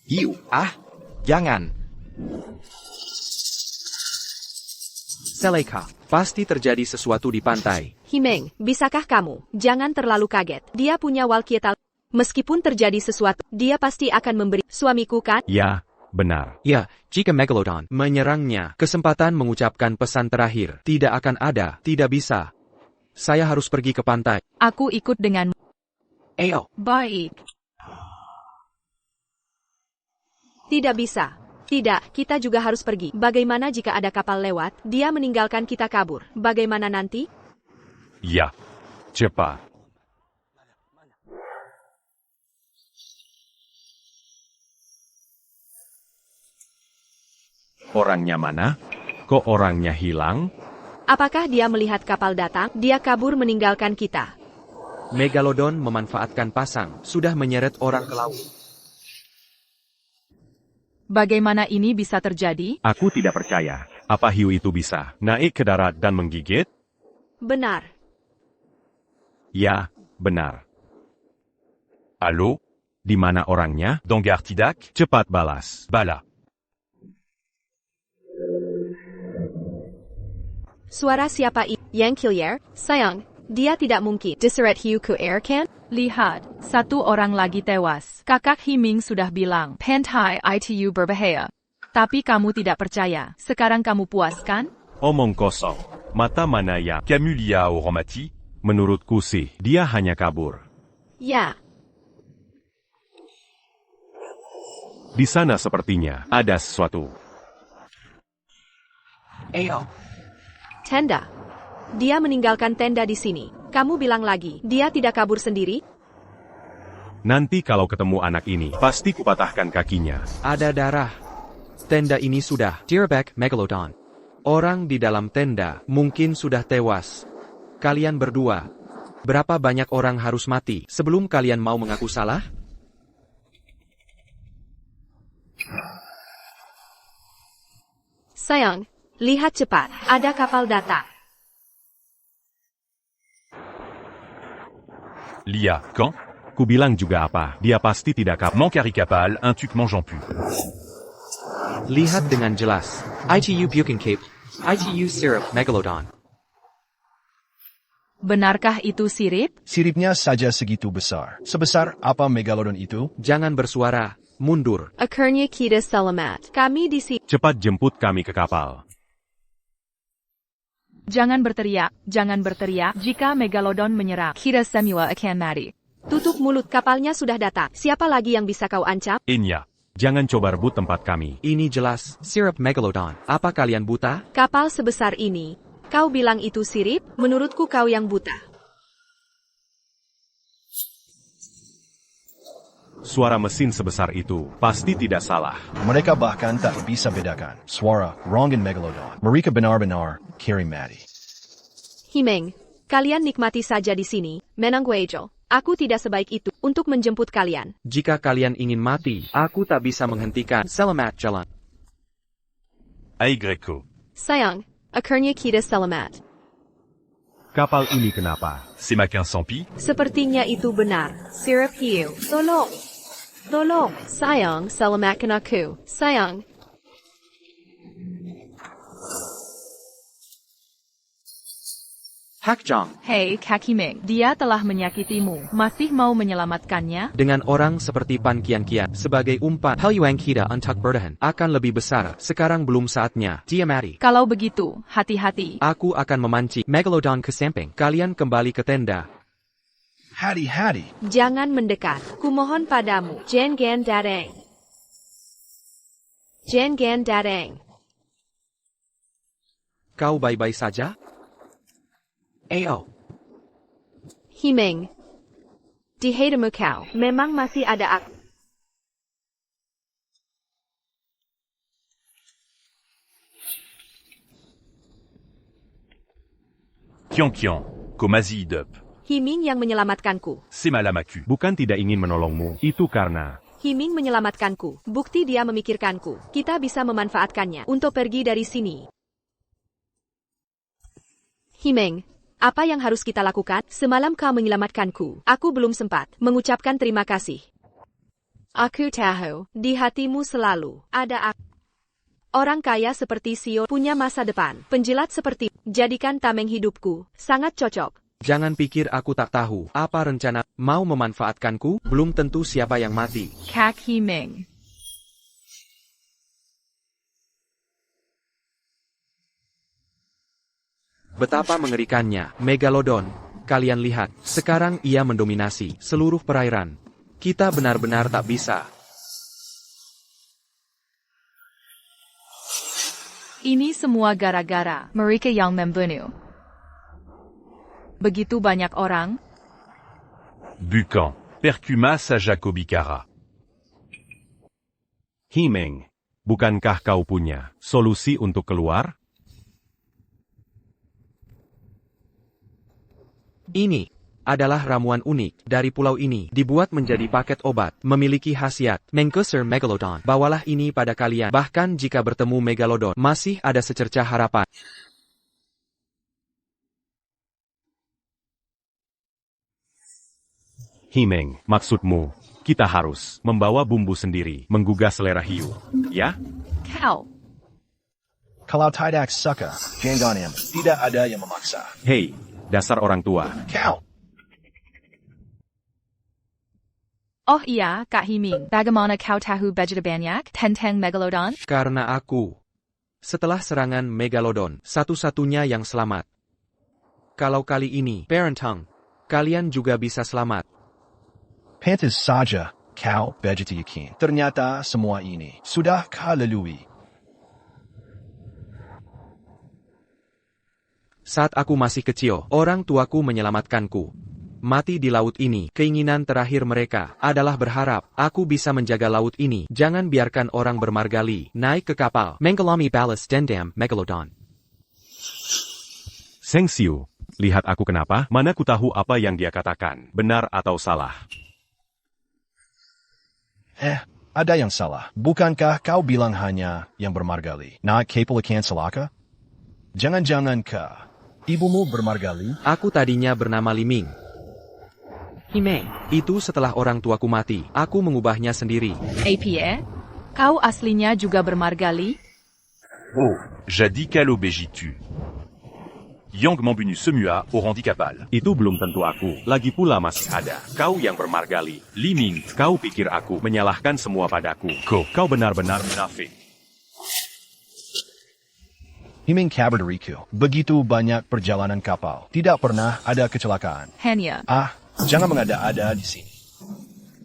Hiu, jangan. Seleka, pasti terjadi sesuatu di pantai. Himeng, bisakah kamu? Jangan terlalu kaget. Dia punya walkie-talkie. Meskipun terjadi sesuatu, dia pasti akan memberi suamiku kan? Ya, benar. Ya, jika Megalodon menyerangnya, kesempatan mengucapkan pesan terakhir tidak akan ada, tidak bisa. Saya harus pergi ke pantai. Aku ikut dengan... Ayo. Baik. Tidak bisa. Tidak, kita juga harus pergi. Bagaimana jika ada kapal lewat, dia meninggalkan kita kabur? Bagaimana nanti? Ya. Cepat. Orangnya mana? Kok orangnya hilang? Apakah dia melihat kapal datang? Dia kabur meninggalkan kita. Megalodon memanfaatkan pasang, sudah menyeret orang ke laut. Bagaimana ini bisa terjadi? Aku tidak percaya. Apa hiu itu bisa naik ke darat dan menggigit? Benar. Ya, benar. Allô? Di mana orangnya? Dans Gartidak? Cepat balas. Bala. Suara siapa itu? Yang Killier? Sayang, dia tidak mungkin. Diseret hiu ke air can? Lihat, satu orang lagi tewas. Kakak Himing sudah bilang, Pentai itu berbahaya. Tapi kamu tidak percaya. Sekarang kamu puas kan? Omong kosong. Mata mana yang? Camulia Oromati? Menurutku sih, dia hanya kabur. Ya. Di sana sepertinya ada sesuatu. Ayo. Tenda. Dia meninggalkan tenda di sini. Kamu bilang lagi, dia tidak kabur sendiri? Nanti kalau ketemu anak ini, pasti kupatahkan kakinya. Ada darah. Tenda ini sudah Dirback Megalodon. Orang di dalam tenda mungkin sudah tewas. Kalian berdua, berapa banyak orang harus mati sebelum kalian mau mengaku salah? Sayang, lihat cepat, ada kapal datang. Lia, quand? Ku bilang juga apa, dia pasti tidak kabur. Mon caricapal, un tuc mangeant pu. Lihat dengan jelas. ITU Buchan Cape. ITU Syrup Megalodon. Benarkah itu sirip? Siripnya saja segitu besar. Sebesar apa megalodon itu? Jangan bersuara. Mundur. Akhirnya kita selamat. Kami di sini. Cepat jemput kami ke kapal. Jangan berteriak jika Megalodon menyerang. Kita semua akan mati. Tutup mulut, kapalnya sudah datang. Siapa lagi yang bisa kau ancam? Enya. Jangan coba rebut tempat kami. Ini jelas Syrup Megalodon. Apa kalian buta? Kapal sebesar ini. Kau bilang itu sirip? Menurutku kau yang buta. Suara mesin sebesar itu pasti tidak salah. Mereka bahkan tak bisa bedakan suara Rongan Megalodon. Mereka benar-benar kiri mati. Himeng, kalian nikmati saja di sini. Menangguejo. Aku tidak sebaik itu untuk menjemput kalian. Jika kalian ingin mati, aku tak bisa menghentikan. Selamat jalan. Ai Greco. Sayang, akhirnya kita selamat. Kapal ini kenapa? C'est ma 1500 pi? Sepertinya itu benar. Syrup hiu. Tolong. Tolong. Sayang, selamatkan aku. Sayang. Hakjong. Hei Kak Himing, dia telah menyakitimu. Masih mau menyelamatkannya? Dengan orang seperti Pan Kian sebagai umpan, Halyuang kita untuk bertahan akan lebih besar. Sekarang belum saatnya. Dia mati. Kalau begitu, hati-hati. Aku akan memancing Megalodon ke samping. Kalian kembali ke tenda. Hati-hati. Jangan mendekat. Kumohon padamu. Jangan datang. Jangan datang. Kau baik-baik saja? Ayo. Himeng. Di hadamu kau, memang masih ada aku. Kion, Komazi Idep. Himing yang menyelamatkanku. C'est Malamaku. Bukan tidak ingin menolongmu, itu karena... Himing menyelamatkanku. Bukti dia memikirkanku. Kita bisa memanfaatkannya untuk pergi dari sini. Himeng, apa yang harus kita lakukan? Semalam kau menyelamatkanku. Aku belum sempat mengucapkan terima kasih. Aku tahu, di hatimu selalu ada aku. Orang kaya seperti Sio punya masa depan. Penjilat seperti jadikan tameng hidupku. Sangat cocok. Jangan pikir aku tak tahu. Apa rencana? Mau memanfaatkanku? Belum tentu siapa yang mati. Kak Himing. Betapa mengerikannya, Megalodon. Kalian lihat, sekarang ia mendominasi seluruh perairan. Kita benar-benar tak bisa. Ini semua gara-gara mereka yang membunuh begitu banyak orang. Bucan. Percuma sa Jacobicara. Himeng, bukankah kau punya solusi untuk keluar? Ini adalah ramuan unik dari pulau ini, dibuat menjadi paket obat, memiliki khasiat mengusir Megalodon. Bawalah ini pada kalian, bahkan jika bertemu Megalodon, masih ada secercah harapan. Himeng, maksudmu, kita harus membawa bumbu sendiri, menggugah selera hiu, ya? Kau. Kalau tidak suka, jangan tidak ada yang memaksa. Hei, dasar orang tua. Kau. Oh iya, Kak Himing. Bagaimana kau tahu begitu banyak tentang Megalodon? Karena aku, setelah serangan Megalodon, satu-satunya yang selamat. Kalau kali ini, Parentang, kalian juga bisa selamat. Pantas saja, kau begitu yakin. Ternyata semua ini sudah kau lalui. Saat aku masih kecil, orang tuaku menyelamatkanku. Mati di laut ini, keinginan terakhir mereka adalah berharap aku bisa menjaga laut ini. Jangan biarkan orang bermargali naik ke kapal. Mengalami balas dendam Megalodon. Sengsiu, lihat aku kenapa? Mana ku tahu apa yang dia katakan, benar atau salah. Ada yang salah. Bukankah kau bilang hanya yang bermargali? Naik kapal ikan selaka? Jangan-jangan kah ibumu bermargali? Aku tadinya bernama Liming. Himeng. Itu setelah orang tuaku mati, aku mengubahnya sendiri. APA? Kau aslinya juga bermargali? Oh, jadi kalau begitu. Yang membunuh semua orang di kapal. Itu belum tentu aku. Lagi pula masih ada kau yang bermargali. Liming, kau pikir aku menyalahkan semua padaku. Kau benar-benar munafik. Himing kabar dariku. Begitu banyak perjalanan kapal. Tidak pernah ada kecelakaan. Hanya. Jangan mengada-ada di sini.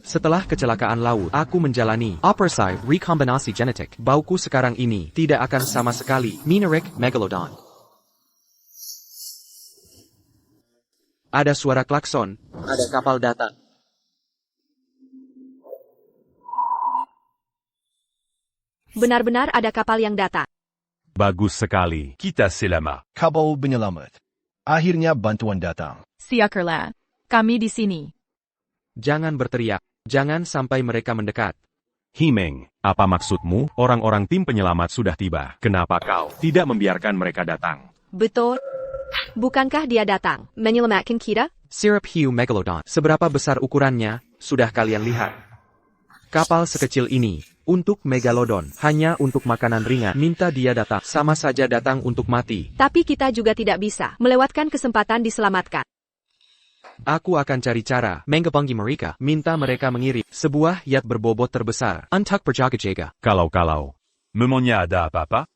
Setelah kecelakaan laut, aku menjalani operasi rekombinasi genetik. Bauku sekarang ini tidak akan sama sekali mirip Megalodon. Ada suara klakson, ada kapal datang. Benar-benar ada kapal yang datang. Bagus sekali. Kita selama. Kapal penyelamat. Akhirnya bantuan datang. Siakerlah. Kami di sini. Jangan berteriak. Jangan sampai mereka mendekat. Himeng, apa maksudmu? Orang-orang tim penyelamat sudah tiba. Kenapa kau tidak membiarkan mereka datang? Betul. Bukankah dia datang menyelamatkan kita? Sirup hiu Megalodon. Seberapa besar ukurannya, sudah kalian lihat. Kapal sekecil ini, untuk Megalodon, hanya untuk makanan ringan. Minta dia datang, sama saja datang untuk mati. Tapi kita juga tidak bisa melewatkan kesempatan diselamatkan. Aku akan cari cara menggebangi mereka. Minta mereka mengirim sebuah yacht berbobot terbesar untuk berjaga-jaga. Kalau. Memangnya ada apa-apa?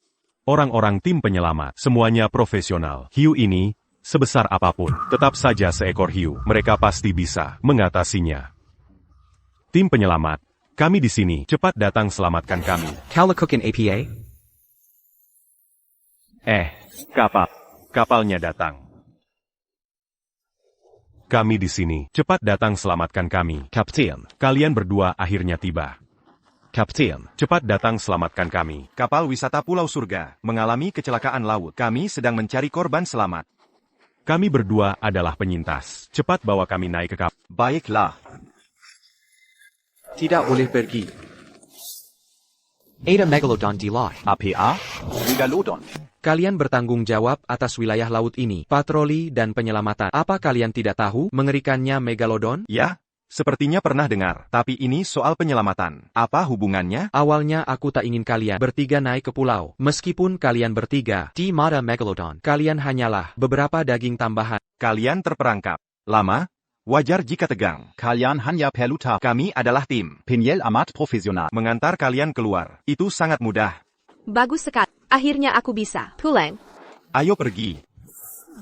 Orang-orang tim penyelamat, semuanya profesional. Hiu ini, sebesar apapun, tetap saja seekor hiu. Mereka pasti bisa mengatasinya. Tim penyelamat, kami di sini. Cepat datang selamatkan kami. Calicook APA? Kapalnya datang. Kami di sini. Cepat datang selamatkan kami. Kapten, Kalian berdua akhirnya tiba. Kapten, Cepat datang selamatkan kami. Kapal wisata Pulau Surga mengalami kecelakaan laut. Kami sedang mencari korban selamat. Kami berdua adalah penyintas. Cepat bawa kami naik ke kapal. Baiklah. tidak boleh pergi. Ada Megalodon di laut. APA? Megalodon. Kalian bertanggung jawab atas wilayah laut ini, patroli dan penyelamatan. Apa kalian tidak tahu mengerikannya Megalodon? Ya, sepertinya pernah dengar. Tapi ini soal penyelamatan. Apa hubungannya? Awalnya aku tak ingin kalian bertiga naik ke pulau. Meskipun kalian bertiga di mata Megalodon, kalian hanyalah beberapa daging tambahan. Kalian terperangkap. Lama? Wajar jika tegang. Kalian hanya perlu tahu. Kami adalah tim penyel amat profesional. Mengantar kalian keluar. Itu sangat mudah. Bagus sekali. Akhirnya aku bisa pulang. Ayo pergi.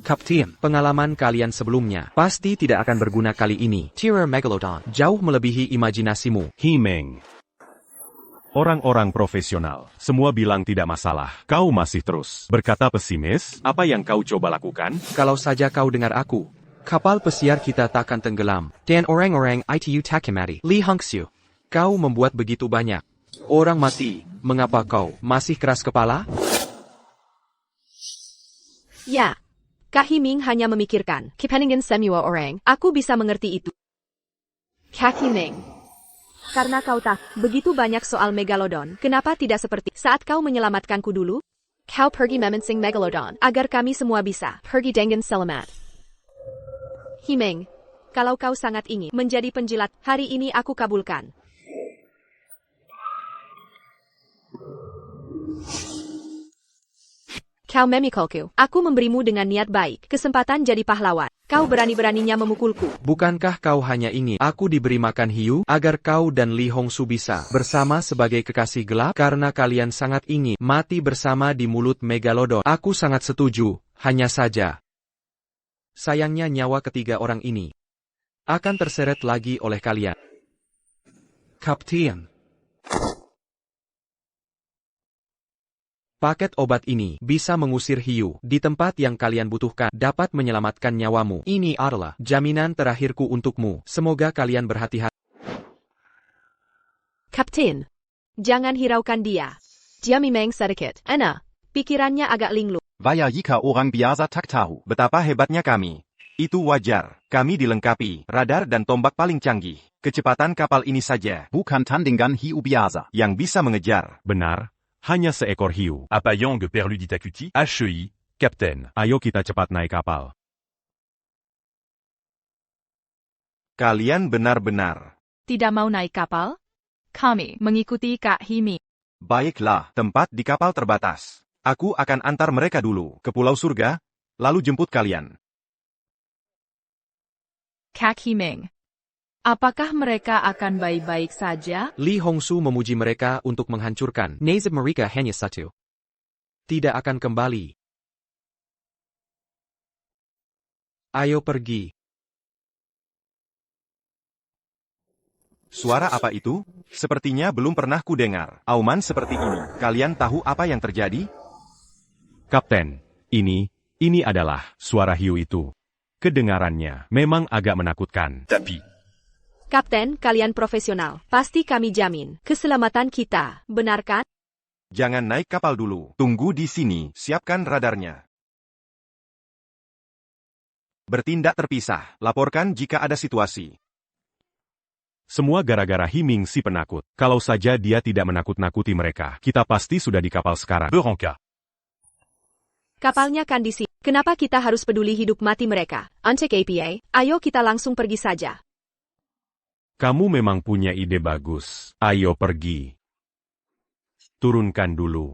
Kapten, pengalaman kalian sebelumnya pasti tidak akan berguna kali ini. Terror Megalodon jauh melebihi imajinasimu. Himeng. Orang-orang profesional, semua bilang tidak masalah. Kau masih terus berkata pesimis? Apa yang kau coba lakukan? Kalau saja kau dengar aku, kapal pesiar kita takkan tenggelam. Dan orang-orang itu takkan mati. Li Hongxiu, kau membuat begitu banyak orang mati. Mengapa kau masih keras kepala? Ya, Kak Himing hanya memikirkan kepentingan semua orang. Aku bisa mengerti itu. Kak Himing, karena kau tak begitu banyak soal Megalodon, kenapa tidak seperti saat kau menyelamatkanku dulu? Kau pergi memancing Megalodon, agar kami semua bisa pergi dengan selamat. Himing, kalau kau sangat ingin menjadi penjilat, hari ini aku kabulkan. Kau memikulku, aku memberimu dengan niat baik, kesempatan jadi pahlawan. Kau berani-beraninya memukulku. Bukankah kau hanya ingin aku diberi makan hiu, agar kau dan Li Hongsu bisa bersama sebagai kekasih gelap? Karena kalian sangat ingin mati bersama di mulut Megalodon. Aku sangat setuju, hanya saja sayangnya nyawa ketiga orang ini akan terseret lagi oleh kalian. Kapten, paket obat ini bisa mengusir hiu di tempat yang kalian butuhkan, dapat menyelamatkan nyawamu. Ini adalah jaminan terakhirku untukmu. Semoga kalian berhati-hati. Kapten, jangan hiraukan dia. Dia memang sedikit pikirannya agak linglung. Vaya jika orang biasa tak tahu betapa hebatnya kami. Itu wajar. Kami dilengkapi radar dan tombak paling canggih. Kecepatan kapal ini saja bukan tandingan hiu biasa yang bisa mengejar. Benar. Hanya seekor hiu. Apa Yang perlu ditakuti? HEI, Kapten. Ayo kita cepat naik kapal. Kalian benar-benar Tidak mau naik kapal? Kami mengikuti Kak Himing. baiklah, tempat di kapal terbatas. Aku akan antar mereka dulu ke Pulau Surga, lalu jemput kalian. Kak Himing, apakah mereka akan baik-baik saja? Li Hongsu memuji mereka untuk menghancurkan. Nasib mereka hanya satu. Tidak akan kembali. Ayo pergi. Suara apa itu? Sepertinya belum pernah ku dengar auman seperti ini. Kalian tahu apa yang terjadi? Kapten, ini adalah suara hiu itu. Kedengarannya memang agak menakutkan. Tapi, Kapten, kalian profesional. Pasti kami jamin keselamatan kita, benar kan? Jangan naik kapal dulu. Tunggu di sini, siapkan radarnya. Bertindak terpisah, laporkan jika ada situasi. Semua gara-gara Himing si penakut. Kalau saja dia tidak menakut-nakuti mereka, kita pasti sudah di kapal sekarang. Beranka. Kapalnya kan di sini. Kenapa kita harus peduli hidup mati mereka? Untuk APA, ayo kita langsung pergi saja. Kamu memang punya ide bagus. Ayo pergi. Turunkan dulu.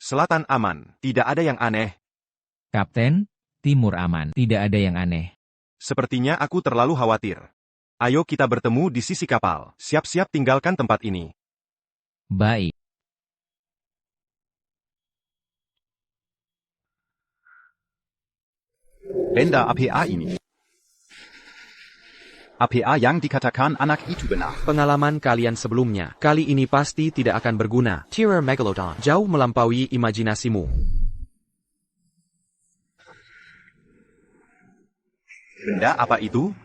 Selatan aman, tidak ada yang aneh. Kapten, timur aman, tidak ada yang aneh. Sepertinya aku terlalu khawatir. Ayo kita bertemu di sisi kapal. Siap-siap tinggalkan tempat ini. Baik. Benda APA ini. APA yang dikatakan anak itu benar. Pengalaman kalian sebelumnya, kali ini pasti tidak akan berguna. Terror Megalodon jauh melampaui imajinasimu. Benda apa itu?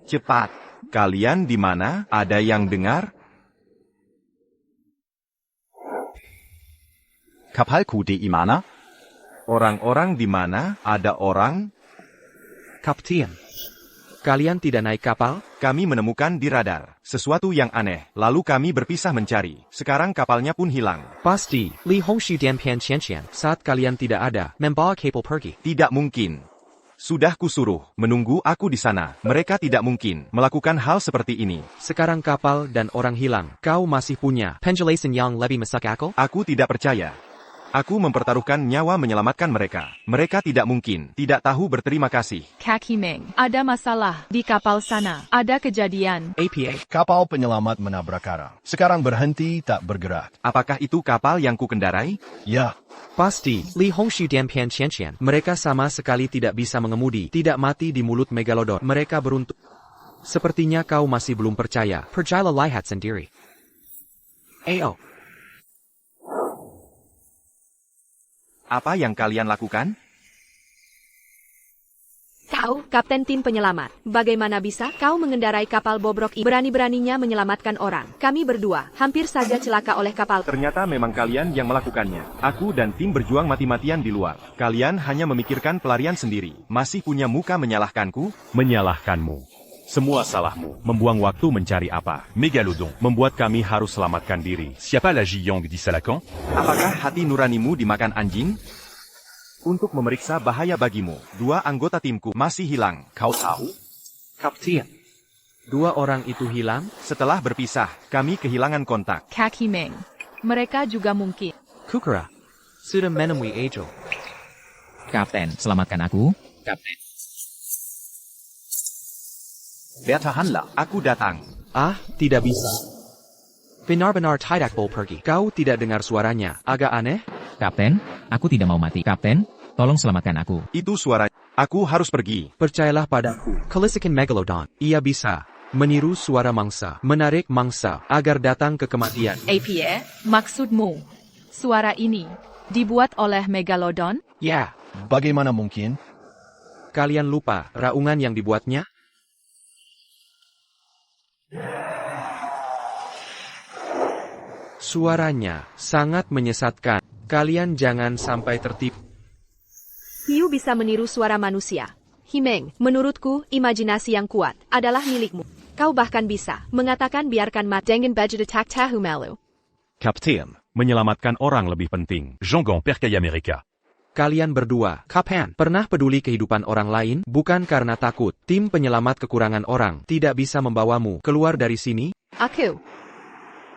Cepat. Kalian di mana? Ada yang dengar? Kapalku di mana? Orang-orang di mana? Ada orang? Kapten, kalian tidak naik kapal? Kami menemukan di radar sesuatu yang aneh. Lalu kami berpisah mencari. Sekarang kapalnya pun hilang. Pasti, Li Hongxu dan Pan Qianqian. Saat kalian tidak ada, membawa kapal pergi. Tidak mungkin. Sudah kusuruh menunggu aku di sana. Mereka tidak mungkin melakukan hal seperti ini. Sekarang kapal dan orang hilang. Kau masih punya penjelasan yang lebih masuk akal? Aku tidak percaya. Aku mempertaruhkan nyawa menyelamatkan mereka. Mereka tidak mungkin, tidak tahu berterima kasih. Kak Himeng, ada masalah di kapal sana. Ada kejadian. APA. Kapal penyelamat menabrak karang. Sekarang berhenti, tak bergerak. Apakah itu kapal yang ku kendarai? Ya. Pasti, Li Hongshu dan Pian Qianqian. Mereka sama sekali tidak bisa mengemudi, tidak mati di mulut Megalodon. Mereka beruntung. Sepertinya kau masih belum percaya. Percayalah lihat sendiri. Ayo. Apa yang kalian lakukan? Kau, kapten tim penyelamat. Bagaimana bisa kau mengendarai kapal bobrok ini? Berani-beraninya menyelamatkan orang. Kami berdua hampir saja celaka oleh kapal. Ternyata memang kalian yang melakukannya. Aku dan tim berjuang mati-matian di luar. Kalian hanya memikirkan pelarian sendiri. Masih punya muka menyalahkanku? Menyalahkanmu. Semua salahmu. Membuang waktu mencari apa? Mégalodon. Membuat kami harus selamatkan diri. Siapa la Jiyang di Salakan? Apakah hati nuranimu dimakan anjing? Untuk memeriksa bahaya bagimu, 2 anggota timku masih hilang. Kau tahu? Kapten. 2 orang itu hilang? Setelah berpisah, kami kehilangan kontak. Kak Himeng, mereka juga mungkin. Kukura. Sudah menemui Angel. Kapten, selamatkan aku. Kapten. Bertahanlah, aku datang. Ah, tidak bisa. Benar-benar tidak boleh pergi. Kau tidak dengar suaranya, agak aneh? Kapten, aku tidak mau mati. Kapten, tolong selamatkan aku. Itu suara. Aku harus pergi. Percayalah padaku. Kelisikan Megalodon. Ia bisa meniru suara mangsa, menarik mangsa agar datang ke kematian. APA, maksudmu, suara ini dibuat oleh Megalodon? Ya. Bagaimana mungkin? Kalian lupa raungan yang dibuatnya? Suaranya sangat menyesatkan. Kalian jangan sampai tertipu. Hiu bisa meniru suara manusia. Himeng, menurutku, imajinasi yang kuat adalah milikmu. Kau bahkan bisa mengatakan biarkan mat dengan budget attack tahu malu. Kapten, menyelamatkan orang lebih penting. Jeonggang percaya mereka. Kalian berdua, Kapan, pernah peduli kehidupan orang lain? Bukan karena takut, tim penyelamat kekurangan orang tidak bisa membawamu keluar dari sini?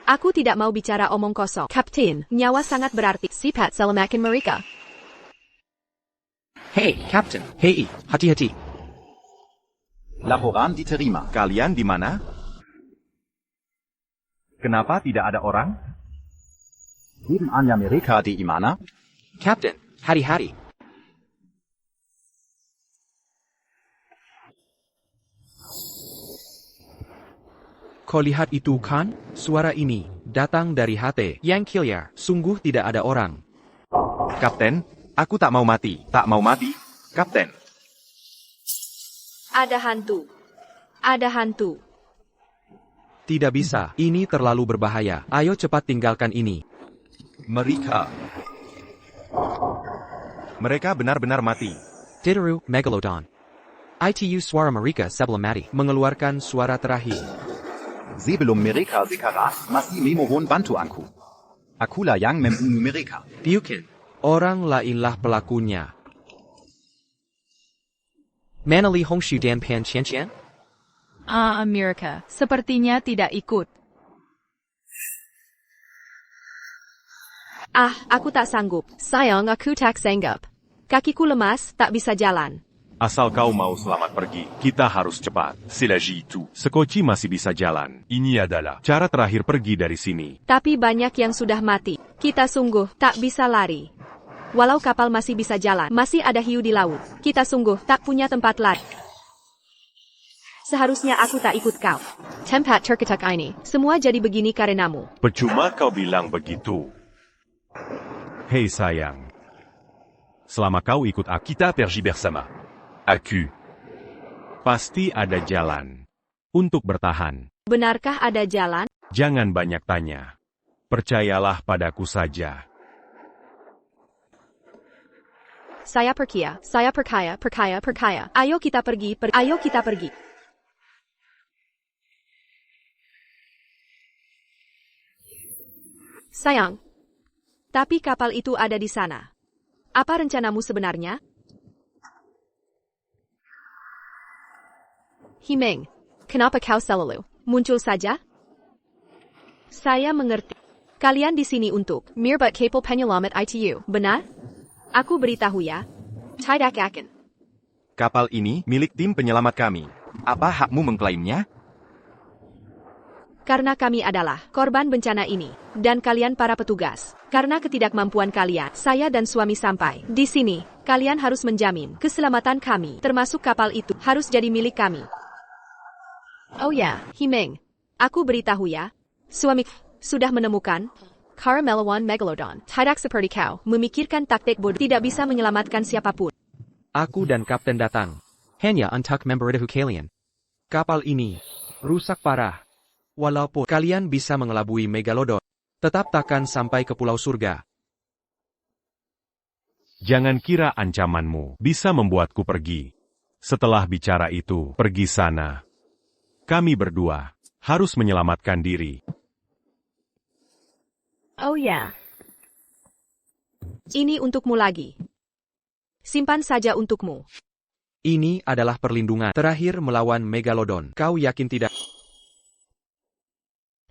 Aku tidak mau bicara omong kosong. Kapten, nyawa sangat berarti. Sipat selamatkan mereka. Hei, Kapten. Hei, hati-hati. Laporan diterima. Kalian di mana? Kenapa tidak ada orang? Geben Anya mereka di mana? Kapten, hari-hari. Kau lihat itu kan? Suara ini datang dari HT yang Killiar. Sungguh tidak ada orang. Kapten, aku tak mau mati. Tak mau mati, Kapten. Ada hantu. Ada hantu. Tidak bisa. Ini terlalu berbahaya. Ayo cepat tinggalkan ini. Mereka benar-benar mati. Dideru, Megalodon. ITU suara mereka sebelum mati. Mengeluarkan suara terakhir. Sebelum mereka sekarang masih memohon bantuanku. Akulah yang membunuh mereka. Bukan. Orang lainlah pelakunya. Mana Li Hongshu dan Pian Qianqian? Amerika, sepertinya tidak ikut. Aku tak sanggup. Sayang, aku tak sanggup. Kakiku lemas, tak bisa jalan. Asal kau mau selamat pergi, kita harus cepat. C'est la J2. Sekoci masih bisa jalan. Ini adalah Cara terakhir pergi dari sini. Tapi banyak yang sudah mati. Kita sungguh tak bisa lari. Walau kapal masih bisa jalan, masih ada hiu di laut. Kita sungguh tak punya tempat lari. Seharusnya aku tak ikut kau. Tempat terketak ini, semua jadi begini karenamu. Percuma kau bilang begitu. Hei sayang. Selama kau ikut aku, kita pergi bersama. Aku. Pasti ada jalan. Untuk bertahan. Benarkah ada jalan? Jangan banyak tanya. Percayalah padaku saja. Saya percaya. Ayo kita pergi, ayo kita pergi. Sayang. Tapi kapal itu ada di sana. Apa rencanamu sebenarnya? Himeng, kenapa kau selalu muncul saja? Saya mengerti. Kalian di sini untuk Mirbut Kapal Penyelamat ITU, benar? Aku beritahu ya. Tidak akan. Kapal ini milik tim penyelamat kami. Apa hakmu mengklaimnya? Karena kami adalah korban bencana ini, dan kalian para petugas. Karena ketidakmampuan kalian, saya dan suami sampai di sini. Kalian harus menjamin keselamatan kami, termasuk kapal itu, harus jadi milik kami. Oh ya, Himeng. Aku beritahu ya. Suami sudah menemukan Caramelawan Megalodon. Tidak seperti kau, memikirkan taktik bodoh, tidak bisa menyelamatkan siapapun. Aku dan Kapten datang. Hanya untuk memberitahu kalian. Kapal ini rusak parah. Walaupun kalian bisa mengelabui Megalodon, tetap takkan sampai ke Pulau Surga. Jangan kira ancamanmu bisa membuatku pergi. Setelah bicara itu, pergi sana. Kami berdua harus menyelamatkan diri. Oh ya. Ini untukmu lagi. Simpan saja untukmu. Ini adalah perlindungan terakhir melawan Megalodon. Kau yakin tidak?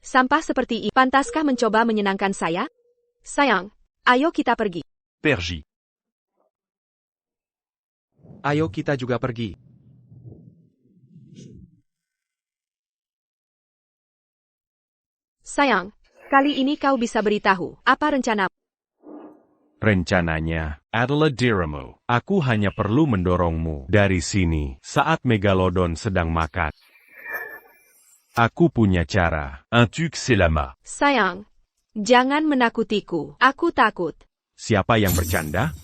Sampah seperti ini, pantaskah mencoba menyenangkan saya? Sayang, ayo kita pergi. Pergi. Ayo kita juga pergi. Sayang, kali ini kau bisa beritahu, apa rencanamu? Rencananya adalah dirimu. Aku hanya perlu mendorongmu dari sini saat Megalodon sedang makan. Aku punya cara. Un truc c'est la main. Sayang, jangan menakutiku. Aku takut. Siapa yang bercanda?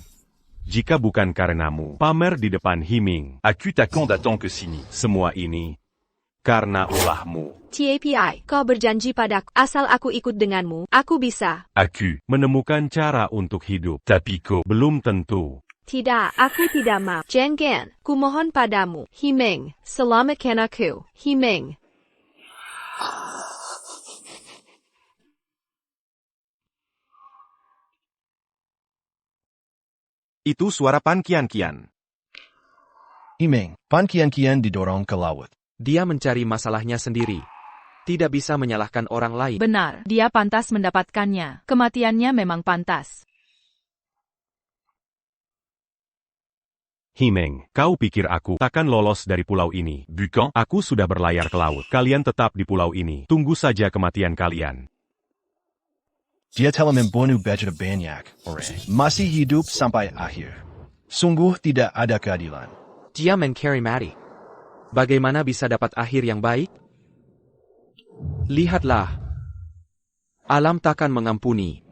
Jika bukan karenamu, pamer di depan Himing. Aku takkan datang ke sini. Semua ini karena ulahmu. TAPI, kau berjanji padaku, asal aku ikut denganmu, aku bisa. Aku menemukan cara untuk hidup. Tapi kau belum tentu. Tidak, aku tidak mau. Jangan, kumohon padamu. Himing, selamatkan aku. Himing. Itu suara Pan Kian-Kian. Himeng, Pan Kian-Kian didorong ke laut. Dia mencari masalahnya sendiri. Tidak bisa menyalahkan orang lain. Benar, dia pantas mendapatkannya. Kematiannya memang pantas. Himeng, kau pikir aku takkan lolos dari pulau ini? Bukan, aku sudah berlayar ke laut. Kalian tetap di pulau ini. Tunggu saja kematian kalian. Dia telah membunuh begitu banyak orang. Masih hidup sampai akhir. Sungguh tidak ada keadilan. Dia mencari mati. Bagaimana bisa dapat akhir yang baik? Lihatlah. Alam takkan mengampuni.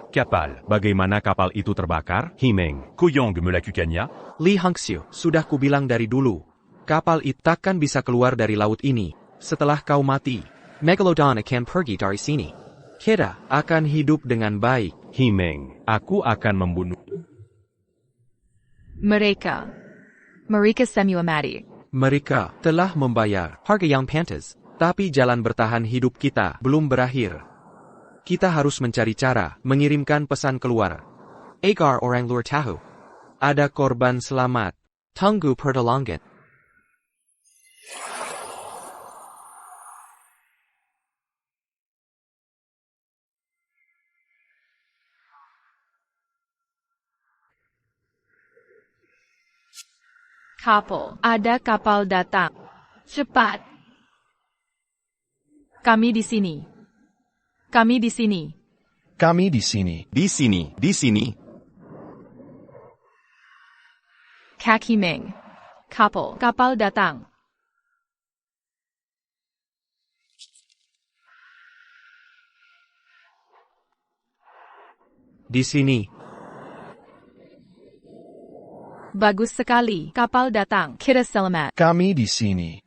Kapal. Bagaimana kapal itu terbakar? Himeng. Koyong melakukannya? Li Hangxiu, sudah kubilang dari dulu. Kapal itu takkan bisa keluar dari laut ini. Setelah kau mati, Megalodon akan pergi dari sini. Kita akan hidup dengan baik. Himeng, aku akan membunuh. Mereka semua mati. Mereka telah membayar harga yang pantas. Tapi jalan bertahan hidup kita belum berakhir. Kita harus mencari cara mengirimkan pesan keluar. Agar orang luar tahu. Ada korban selamat. Tunggu pertolongan. Kapal, ada kapal datang. Cepat. Kami di sini. Kami di sini. Kami di sini. Di sini, di sini. Kak Himeng. Kapal datang. Di sini. Bagus sekali. Kapal datang. Kita selamat. Kami di sini.